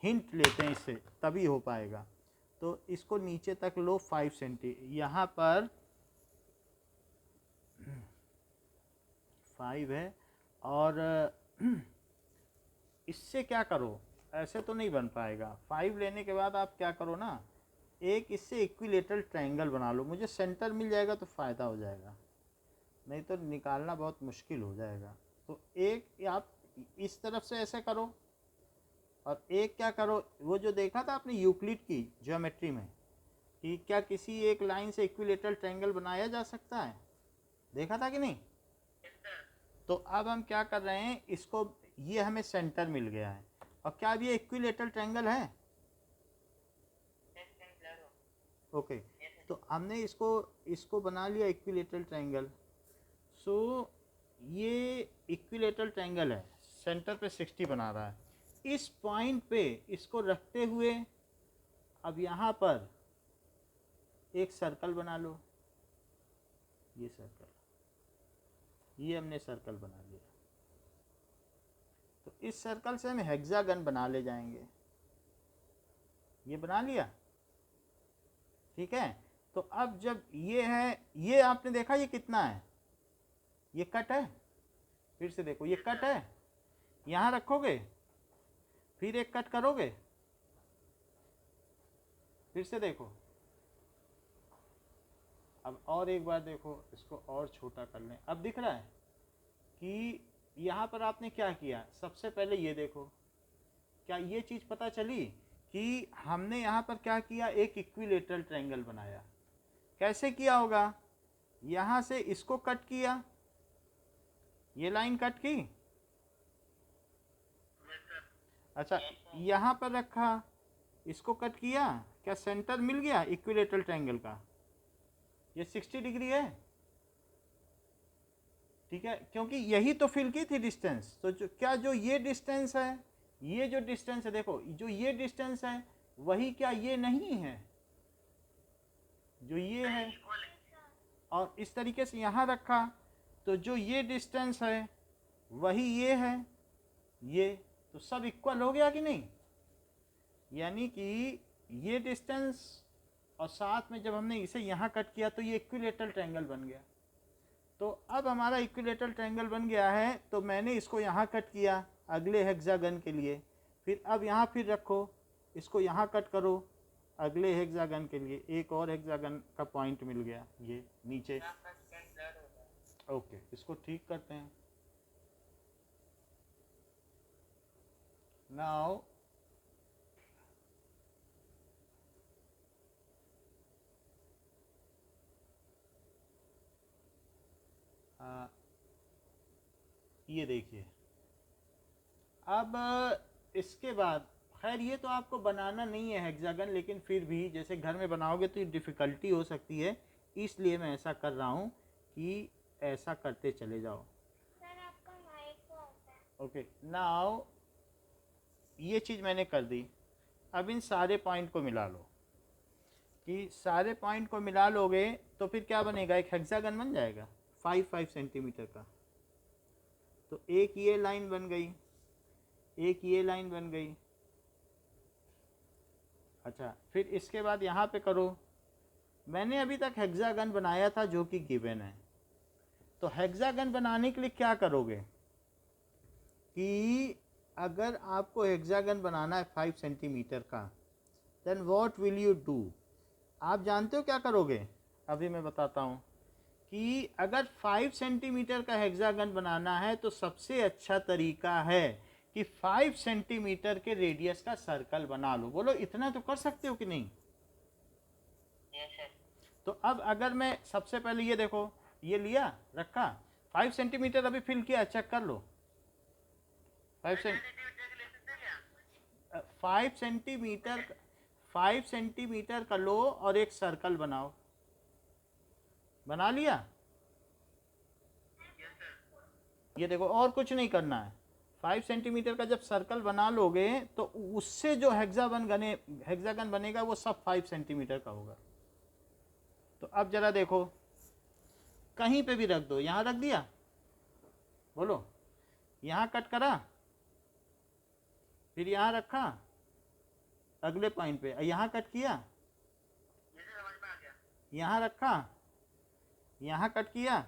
हिंट लेते हैं इससे, तभी हो पाएगा। तो इसको नीचे तक लो 5 सेंटी, यहाँ पर 5 है, और इससे क्या करो, ऐसे तो नहीं बन पाएगा। 5 लेने के बाद आप क्या करो ना, एक इससे इक्विलेटरल ट्रायंगल बना लो, मुझे सेंटर मिल जाएगा तो फ़ायदा हो जाएगा, नहीं तो निकालना बहुत मुश्किल हो जाएगा। तो एक आप इस तरफ से ऐसे करो, और एक क्या करो, वो जो देखा था आपने यूक्लिड की ज्योमेट्री में कि क्या किसी एक लाइन से इक्विलेटरल ट्रायंगल बनाया जा सकता है, देखा था कि नहीं? तो अब हम क्या कर रहे हैं, इसको, ये हमें सेंटर मिल गया है, और क्या अब ये इक्विलेटरल ट्रायंगल है? ओके, तो हमने इसको बना लिया इक्विलेटरल ट्रायंगल। सो ये इक्विलेटरल ट्रायंगल है, सेंटर पे 60 बना रहा है। इस पॉइंट पे इसको रखते हुए अब यहाँ पर एक सर्कल बना लो, ये सर्कल, ये हमने सर्कल बना लिया। तो इस सर्कल से हम हेक्सागन बना ले जाएंगे, ये बना लिया, ठीक है। तो अब जब ये है, ये आपने देखा ये कितना है, ये कट है, फिर से देखो ये कट है, यहाँ रखोगे, फिर एक कट करोगे, फिर से देखो, अब और एक बार देखो, इसको और छोटा कर लें। अब दिख रहा है कि यहाँ पर आपने क्या किया, सबसे पहले ये देखो, क्या ये चीज़ पता चली कि हमने यहाँ पर क्या किया, एक इक्विलेटरल ट्रायंगल बनाया। कैसे किया होगा, यहाँ से इसको कट किया, ये लाइन कट की, अच्छा यहाँ पर रखा, इसको कट किया, क्या सेंटर मिल गया इक्विलेटरल ट्रायंगल का, ये 60 डिग्री है, ठीक है, क्योंकि यही तो फिल की थी डिस्टेंस। तो जो ये डिस्टेंस है, ये जो डिस्टेंस है, देखो जो ये डिस्टेंस है वही क्या ये नहीं है, जो ये है, और इस तरीके से यहाँ रखा, तो जो ये डिस्टेंस है वही ये है, ये तो सब इक्वल हो गया कि नहीं। यानी कि ये डिस्टेंस और साथ में जब हमने इसे यहाँ कट किया तो ये इक्विलेटरल ट्रायंगल बन गया। तो अब हमारा इक्विलेटरल ट्रायंगल बन गया है, तो मैंने इसको यहाँ कट किया अगले हेक्सागन के लिए, फिर अब यहाँ फिर रखो, इसको यहाँ कट करो अगले हेक्सागन के लिए, एक और हेक्सागन का पॉइंट मिल गया ये नीचे। ओके, इसको ठीक करते हैं। नाउ ये देखिए, अब इसके बाद खैर ये तो आपको बनाना नहीं है हेक्सागन, लेकिन फिर भी जैसे घर में बनाओगे तो ये डिफ़िकल्टी हो सकती है, इसलिए मैं ऐसा कर रहा हूँ कि ऐसा करते चले जाओ। सर आपका माइक होता है। ओके, नाउ ये चीज़ मैंने कर दी। अब इन सारे पॉइंट को मिला लो, कि सारे पॉइंट को मिला लोगे तो फिर क्या बनेगा, एक हेक्सागन बन जाएगा 5 सेंटीमीटर का। तो एक ये लाइन बन गई, एक ये लाइन बन गई। अच्छा, फिर इसके बाद यहाँ पे करो, मैंने अभी तक हेक्सागन बनाया था जो कि गिवन है। तो हेक्सागन बनाने के लिए क्या करोगे कि अगर आपको हेक्सागन बनाना है 5 सेंटीमीटर का, then what will you do, आप जानते हो क्या करोगे, अभी मैं बताता हूँ कि अगर 5 सेंटीमीटर का हेक्सागन बनाना है तो सबसे अच्छा तरीका है कि 5 सेंटीमीटर के रेडियस का सर्कल बना लो। बोलो इतना तो कर सकते हो कि नहीं। तो अब अगर मैं सबसे पहले ये देखो, ये लिया रखा, 5 सेंटीमीटर अभी फिल किया, चेक कर लो। 5 सेंटीमीटर का लो और एक सर्कल बनाओ। बना लिया, ये देखो और कुछ नहीं करना है। 5 सेंटीमीटर का जब सर्कल बना लोगे तो उससे जो हेक्सागन बनेगा वो सब 5 सेंटीमीटर का होगा। तो अब जरा देखो, कहीं पे भी रख दो, यहाँ रख दिया, बोलो यहाँ कट करा, फिर यहाँ रखा अगले पॉइंट पे, यहाँ कट किया, यहाँ रखा, यहाँ कट किया,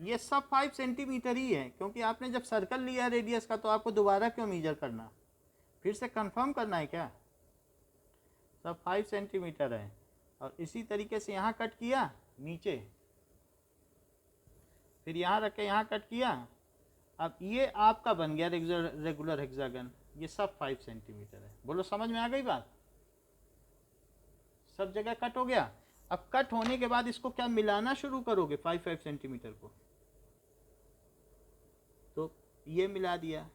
ये सब 5 सेंटीमीटर ही है, क्योंकि आपने जब सर्कल लिया रेडियस का तो आपको दोबारा क्यों मेजर करना, फिर से कंफर्म करना है क्या, सब 5 सेंटीमीटर है। और इसी तरीके से यहाँ कट किया नीचे, फिर यहाँ रख के यहाँ कट किया, अब ये आपका बन गया रेगुलर हेक्सागन, ये सब 5 सेंटीमीटर है। बोलो समझ में आ गई बात, सब जगह कट हो गया। अब कट होने के बाद इसको क्या मिलाना शुरू करोगे 5 सेंटीमीटर को, तो ये मिला दिया,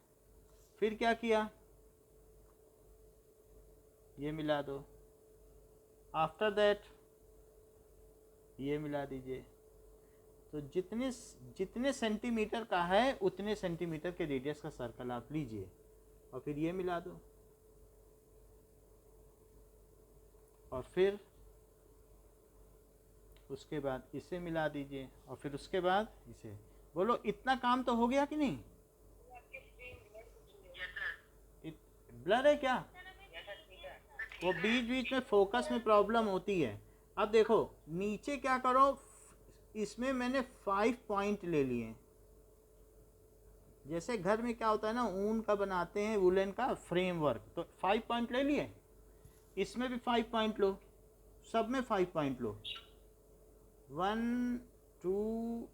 फिर क्या किया, ये मिला दो, आफ्टर दैट ये मिला दीजिए। तो जितने सेंटीमीटर का है उतने सेंटीमीटर के रेडियस का सर्कल आप लीजिए और फिर ये मिला दो, और फिर उसके बाद इसे मिला दीजिए, और फिर उसके बाद इसे। बोलो इतना काम तो हो गया कि नहीं। ब्लर है क्या, वो बीच बीच में फोकस में प्रॉब्लम होती है। अब देखो नीचे क्या करो, इसमें मैंने 5 पॉइंट ले लिए। जैसे घर में क्या होता है ना, ऊन का बनाते हैं, वुलन का फ्रेमवर्क, तो 5 पॉइंट ले लिए, इसमें भी 5 पॉइंट लो। सब में 5 पॉइंट लो, 1 2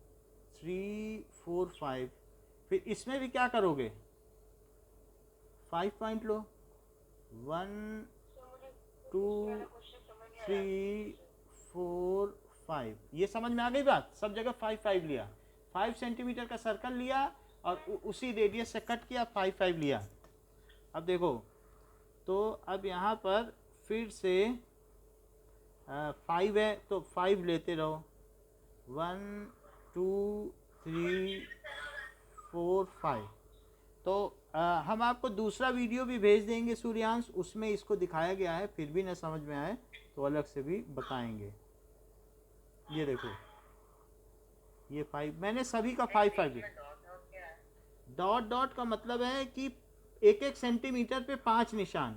3 4 5। फिर इसमें भी क्या करोगे, 5 पॉइंट लो, 1 सर मुझे 2 क्वेश्चन समझ नहीं आया 3 4 5। ये समझ में आ गई बात, सब जगह 5 5 लिया, 5 सेंटीमीटर का सर्कल लिया और उसी रेडियस से कट किया, 5 5 लिया। अब देखो, तो अब यहाँ पर फिर से 5 है तो 5 लेते रहो, 1 2 3 4 5। तो हम आपको दूसरा वीडियो भी भेज देंगे सूर्यांश, उसमें इसको दिखाया गया है, फिर भी न समझ में आए तो अलग से भी बताएंगे। ये देखो, ये 5, मैंने सभी का 5 5 लिया। डॉट डॉट का मतलब है कि 1 1 सेंटीमीटर पे 5 निशान,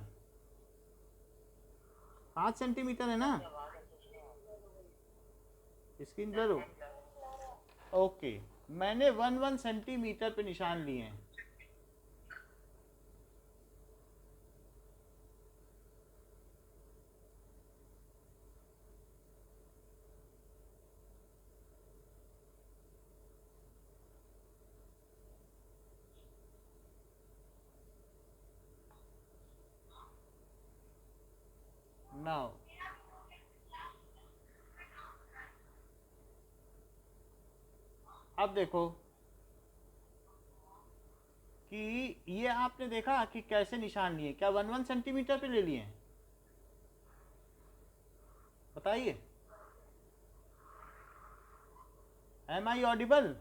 5 सेंटीमीटर है ना। स्क्रीन ब्लर हो, ओके। मैंने 1 1 सेंटीमीटर पे निशान लिए हैं। नाउ अब देखो कि ये आपने देखा कि कैसे निशान लिए, क्या 1 1 सेंटीमीटर पे ले लिए, बताइए। Am I audible?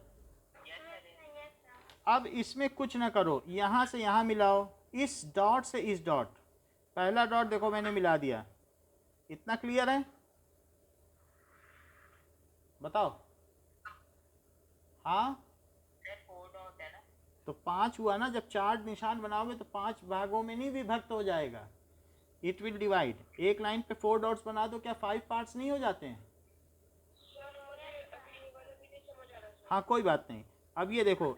अब इसमें कुछ ना करो, यहाँ से यहाँ मिलाओ, इस डॉट से इस डॉट, पहला डॉट देखो मैंने मिला दिया, इतना क्लियर है, बताओ। हाँ तो 5 हुआ ना, जब 4 निशान बनाओगे तो 5 भागों में नहीं विभक्त हो जाएगा, इट विल डिवाइड। एक लाइन पे 4 डॉट्स बना दो, क्या 5 पार्ट्स नहीं हो जाते हैं? सर मुझे अभी ये वाला भी नहीं समझ आ रहा सर। हाँ कोई बात नहीं। अब ये देखो,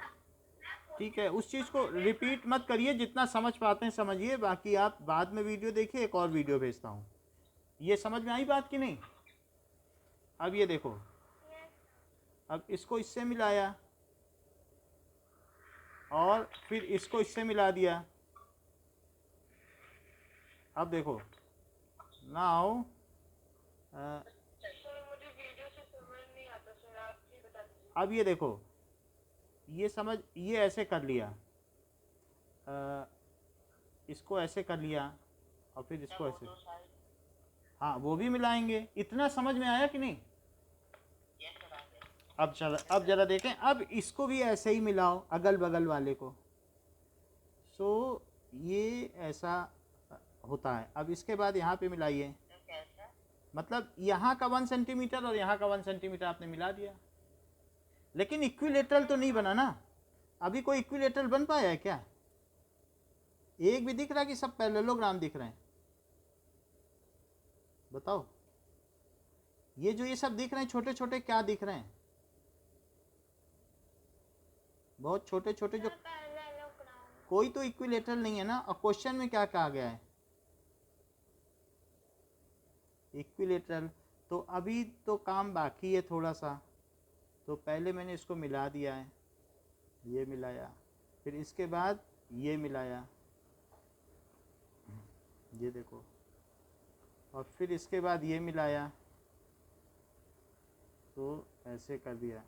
ठीक है, उस चीज़ को रिपीट मत करिए, जितना समझ पाते हैं समझिए, बाकी आप बाद में वीडियो देखिए, एक और वीडियो भेजता हूँ। ये समझ में आई बात कि नहीं? अब ये देखो, अब इसको इससे मिलाया और फिर इसको इससे मिला दिया। अब देखो नाउ सर मुझे वीडियो से समझ नहीं आता सर, आप ही बता दीजिए। अब ये देखो, ये समझ, ये ऐसे कर लिया, इसको ऐसे कर लिया और फिर इसको ऐसे, हाँ वो भी मिलाएंगे। इतना समझ में आया कि नहीं? अब जरा देखें, अब इसको भी ऐसे ही मिलाओ, अगल बगल वाले को। सो ये ऐसा होता है। अब इसके बाद यहाँ पे मिलाइए, मतलब यहाँ का 1 सेंटीमीटर और यहाँ का 1 सेंटीमीटर आपने मिला दिया, लेकिन इक्विलेटरल तो नहीं बना ना। अभी कोई इक्विलेटरल बन पाया है क्या? एक भी दिख रहा है कि सब पैरेललोग्राम दिख रहे हैं? बताओ, ये जो ये सब दिख रहे हैं छोटे छोटे, क्या दिख रहे हैं? बहुत छोटे छोटे, जो कोई तो इक्विलेटरल नहीं है ना। और क्वेश्चन में क्या कहा गया है? इक्विलेटरल। तो अभी तो काम बाकी है थोड़ा सा, तो पहले मैंने इसको मिला दिया है, ये मिलाया, फिर इसके बाद ये मिलाया, ये देखो, और फिर इसके बाद ये मिलाया, तो ऐसे कर दिया,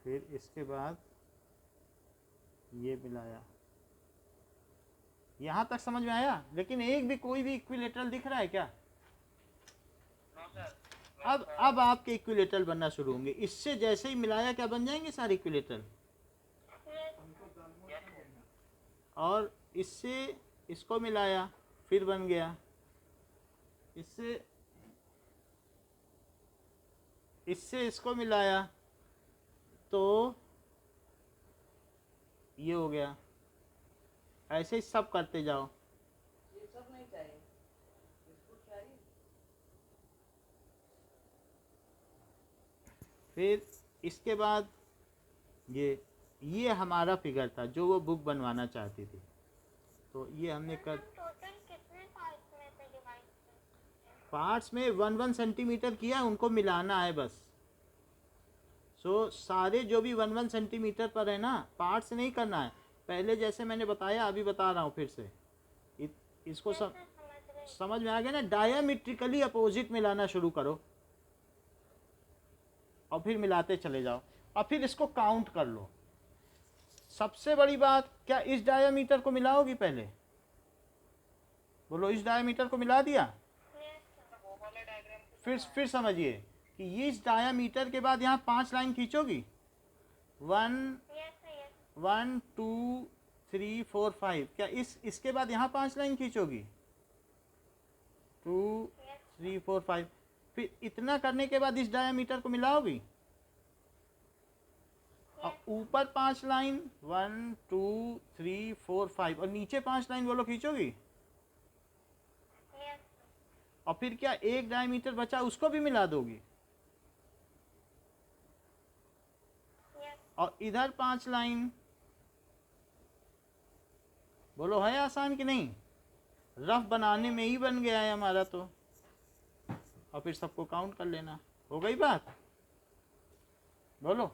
फिर इसके बाद ये मिलाया। यहाँ तक समझ में आया? लेकिन एक भी, कोई भी इक्विलेटरल दिख रहा है क्या? अब आपके इक्विलेटरल बनना शुरू होंगे। इससे जैसे ही मिलाया, क्या बन जाएंगे सारे इक्विलेटरल। और इससे इसको मिलाया, फिर बन गया, इससे इसको मिलाया तो ये हो गया। ऐसे ही सब करते जाओ। ये सब नहीं चाहिए, इसको चाहिए। फिर इसके बाद ये हमारा फिगर था जो वो बुक बनवाना चाहती थी, तो ये हमने कर, टोटल कितने पार्ट्स में से डिवाइड पार्ट्स में 1 सेंटीमीटर किया, उनको मिलाना है बस। सो सारे जो भी 1 सेंटीमीटर पर है ना, पार्ट्स नहीं करना है। पहले जैसे मैंने बताया, अभी बता रहा हूँ फिर से। इसको समझ में आ गया ना? डायमीट्रिकली अपोजिट मिलाना शुरू करो और फिर मिलाते चले जाओ और फिर इसको काउंट कर लो। सबसे बड़ी बात, क्या इस डायमीटर को मिलाओगी पहले? बोलो, इस डायमीटर को मिला दिया? वो वाला डायग्राम फिर समझिए कि ये इस डायमीटर के बाद यहाँ 5 लाइन खींचोगी। 1 1 2 3 4 5। क्या इसके बाद यहाँ 5 लाइन खींचोगी? 2 3 4 5। फिर इतना करने के बाद इस डायमीटर को मिलाओगी और ऊपर 5 लाइन 1 2 3 4 5 और नीचे 5 लाइन बोलो खींचोगी। और फिर क्या एक डायमीटर बचा, उसको भी मिला दोगी? और इधर 5 लाइन। बोलो, है आसान कि नहीं? रफ बनाने में ही बन गया है हमारा तो। और फिर सबको काउंट कर लेना। हो गई बात? बोलो।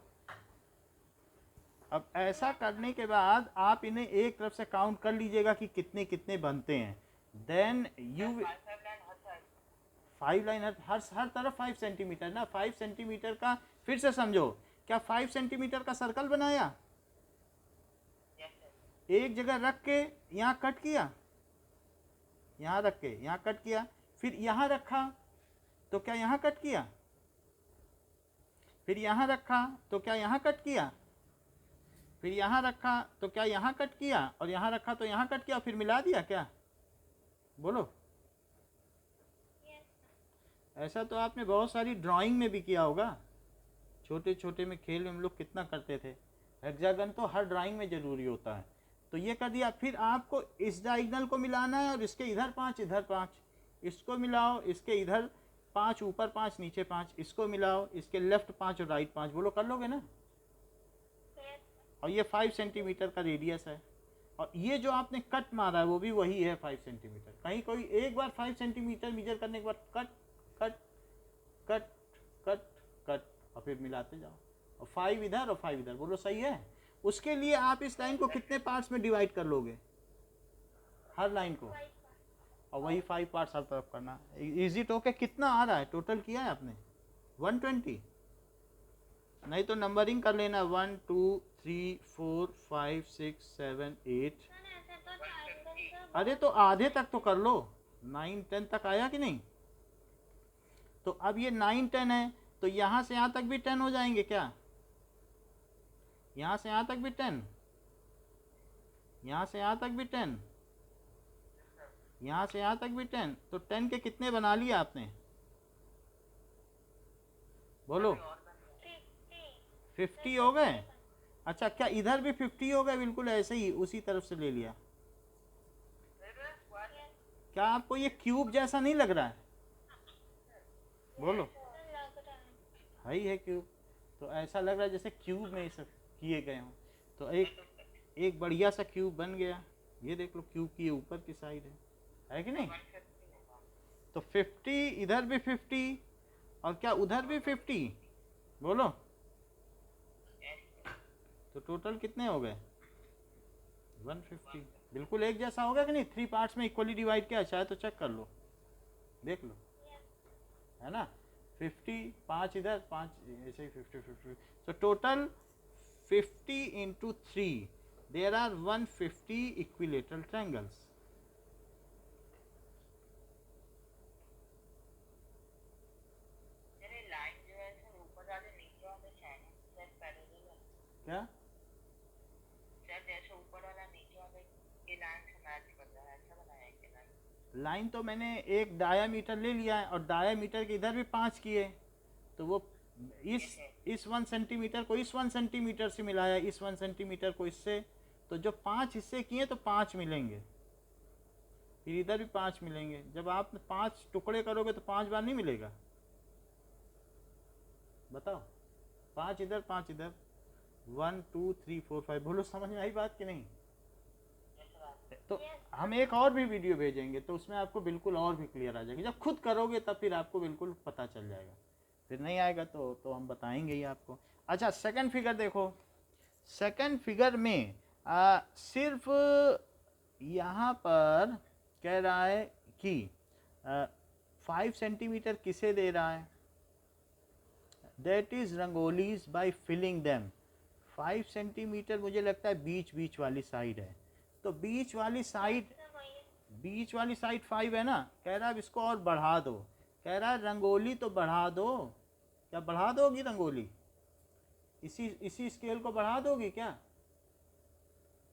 अब ऐसा करने के बाद आप इन्हें एक तरफ से काउंट कर लीजिएगा कि कितने कितने बनते हैं। देन यू 5 लाइन हर तरफ 5 सेंटीमीटर ना। 5 सेंटीमीटर का फिर से समझो, क्या 5 सेंटीमीटर का सर्कल बनाया, एक जगह रख के यहाँ कट किया, यहाँ रख के यहाँ कट किया, फिर यहाँ रखा तो क्या यहाँ कट किया, फिर यहाँ रखा तो क्या यहाँ कट किया, फिर यहाँ रखा तो क्या यहाँ कट किया, और यहाँ रखा तो यहाँ कट किया, फिर मिला दिया क्या? बोलो। ऐसा तो आपने बहुत सारी ड्राइंग में भी किया होगा। छोटे छोटे में खेल में हम लोग कितना करते थे। हेक्सागन तो हर ड्राइंग में ज़रूरी होता है। तो ये कर दिया। फिर आपको इस डायगोनल को मिलाना है और इसके इधर 5 इधर 5, इसको मिलाओ, इसके इधर 5 ऊपर 5 नीचे 5, इसको मिलाओ, इसके लेफ्ट 5 और राइट 5। बोलो, कर लोगे ना? और ये 5 सेंटीमीटर का रेडियस है। और ये जो आपने कट मारा है वो भी वही है 5 सेंटीमीटर। कहीं कोई एक बार 5 सेंटीमीटर मेजर करने के बाद cut cut cut cut cut और फिर मिलाते जाओ, और 5 इधर और 5 इधर। बोलो, सही है? उसके लिए आप इस लाइन को कितने पार्ट्स में डिवाइड कर लोगे? हर लाइन को, और वही 5 पार्ट्स हर तरफ करना। इजी टू के कितना आ रहा है? टोटल किया है आपने 120? नहीं तो नंबरिंग कर लेना, 1 2 3 4 5 6 7 8। अरे तो आधे तक तो कर लो, 9 10 तक आया कि नहीं? तो अब ये 9 10 है, तो यहाँ से यहाँ तक भी 10 हो जाएंगे क्या? यहाँ से यहाँ तक भी 10, यहाँ से यहाँ तक भी 10, यहाँ से यहाँ तक भी 10। तो 10 के कितने बना लिए आपने? बोलो। 50 हो गए? अच्छा, क्या इधर भी 50 हो गए? बिल्कुल ऐसे ही उसी तरफ से ले लिया। क्या आपको ये क्यूब जैसा नहीं लग रहा है? बोलो। है ही है क्यूब। तो ऐसा लग रहा है जैसे क्यूब में ये सब किए गए हों। तो एक बढ़िया सा क्यूब बन गया। ये देख लो, क्यूब की ऊपर की साइड है कि नहीं? तो 50, इधर भी 50 और क्या उधर भी 50। बोलो। तो टोटल कितने हो गए? 150। बिल्कुल एक जैसा होगा कि नहीं? 3 पार्ट्स में इक्वली डिवाइड किया, चाहे तो चेक कर लो, देख लो, है ना? 50, 5 इधर 5, ऐसे ही 50 50। तो total 50 into 3, there are 150 equilateral triangles. क्या? जैसे ऊपर वाला नीचे वाला ये लाइन से मैच कर रहा है, ऐसा बनाया है कि नहीं? लाइन तो मैंने एक डायामीटर ले लिया है और डायामीटर के इधर भी 5 किए, तो वो इस 1 सेंटीमीटर को इस 1 सेंटीमीटर से मिलाया, इस 1 सेंटीमीटर को इससे, तो जो 5 हिस्से किए तो 5 मिलेंगे, फिर इधर भी 5 मिलेंगे। जब आप 5 टुकड़े करोगे तो 5 बार नहीं मिलेगा? बताओ। 5 इधर 5 इधर, 1 2 3 4 5। बोलो, समझ में आई बात कि नहीं? तो हम एक और भी वीडियो भेजेंगे तो उसमें आपको बिल्कुल और भी क्लियर आ जाएगी। जब खुद करोगे तब फिर आपको बिल्कुल पता चल जाएगा, फिर नहीं आएगा तो हम बताएंगे ही आपको। अच्छा, सेकंड फिगर देखो। सेकंड फिगर में सिर्फ यहाँ पर कह रहा है कि 5 सेंटीमीटर किसे दे रहा है, that is rangolis by filling them. 5 centimetre मुझे लगता है बीच बीच वाली साइड है, तो बीच वाली साइड 5 है ना। कह रहा है अब इसको और बढ़ा दो, कह रहा है रंगोली तो बढ़ा दो। क्या बढ़ा दोगी रंगोली? इसी स्केल को बढ़ा दोगी क्या?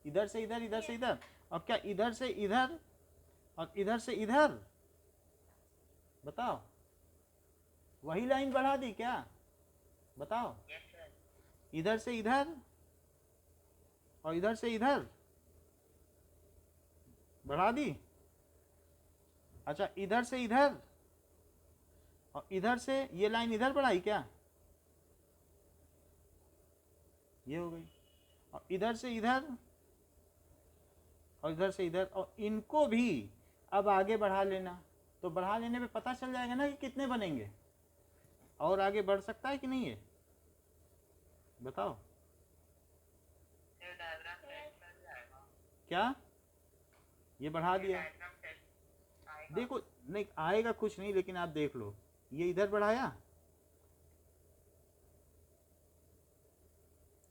इधर से इधर, इधर से इधर, और क्या इधर से इधर और इधर से इधर? बताओ, वही लाइन बढ़ा दी क्या? बताओ, इधर से इधर और इधर से इधर बढ़ा दी। अच्छा, इधर से इधर और इधर से ये लाइन इधर बढ़ाई क्या? ये हो गई। और इधर से इधर और इधर से इधर, और इनको भी अब आगे बढ़ा लेना। तो बढ़ा लेने पे पता चल जाएगा ना कि कितने बनेंगे, और आगे बढ़ सकता है कि नहीं है? बताओ क्या? ये बढ़ा दिया, देखो नहीं आएगा कुछ नहीं, लेकिन आप देख लो, ये इधर बढ़ाया,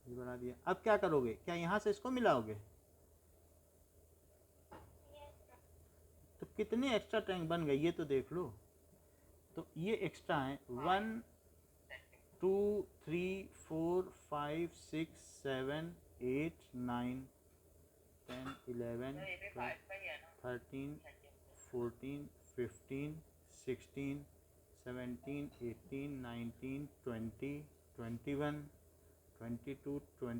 ये बढ़ा दिया। अब क्या करोगे? क्या यहाँ से इसको मिलाओगे? तो कितने एक्स्ट्रा टैंक बन गए ये तो देख लो। तो ये एक्स्ट्रा है 1 2 3 4 5 6 7 8 9 10 11 12 13 14 15 16 17 18 19 20 21 22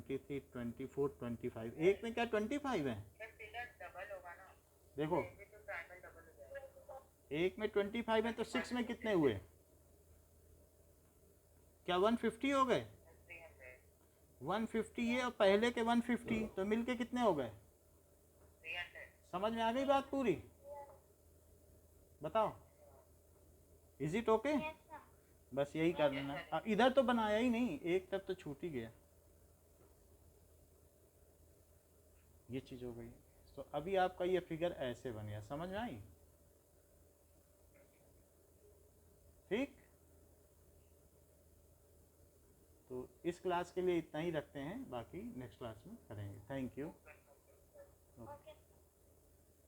23 24 25। एक में क्या 25 है? देखो एक में 25 है, तो 6 में कितने हुए? क्या 150 हो गए? 150 ये और पहले के 150, तो मिलके कितने हो गए? समझ में आ गई बात पूरी? बताओ, इज इट ओके? बस यही कर लेना। इधर तो बनाया ही नहीं, एक तरफ तो छूट ही गया। ये चीज हो गई। तो अभी आपका ये फिगर ऐसे बन गया, समझ में आई? ठीक, तो इस क्लास के लिए इतना ही रखते हैं, बाकी नेक्स्ट क्लास में करेंगे। Thank you. ओके।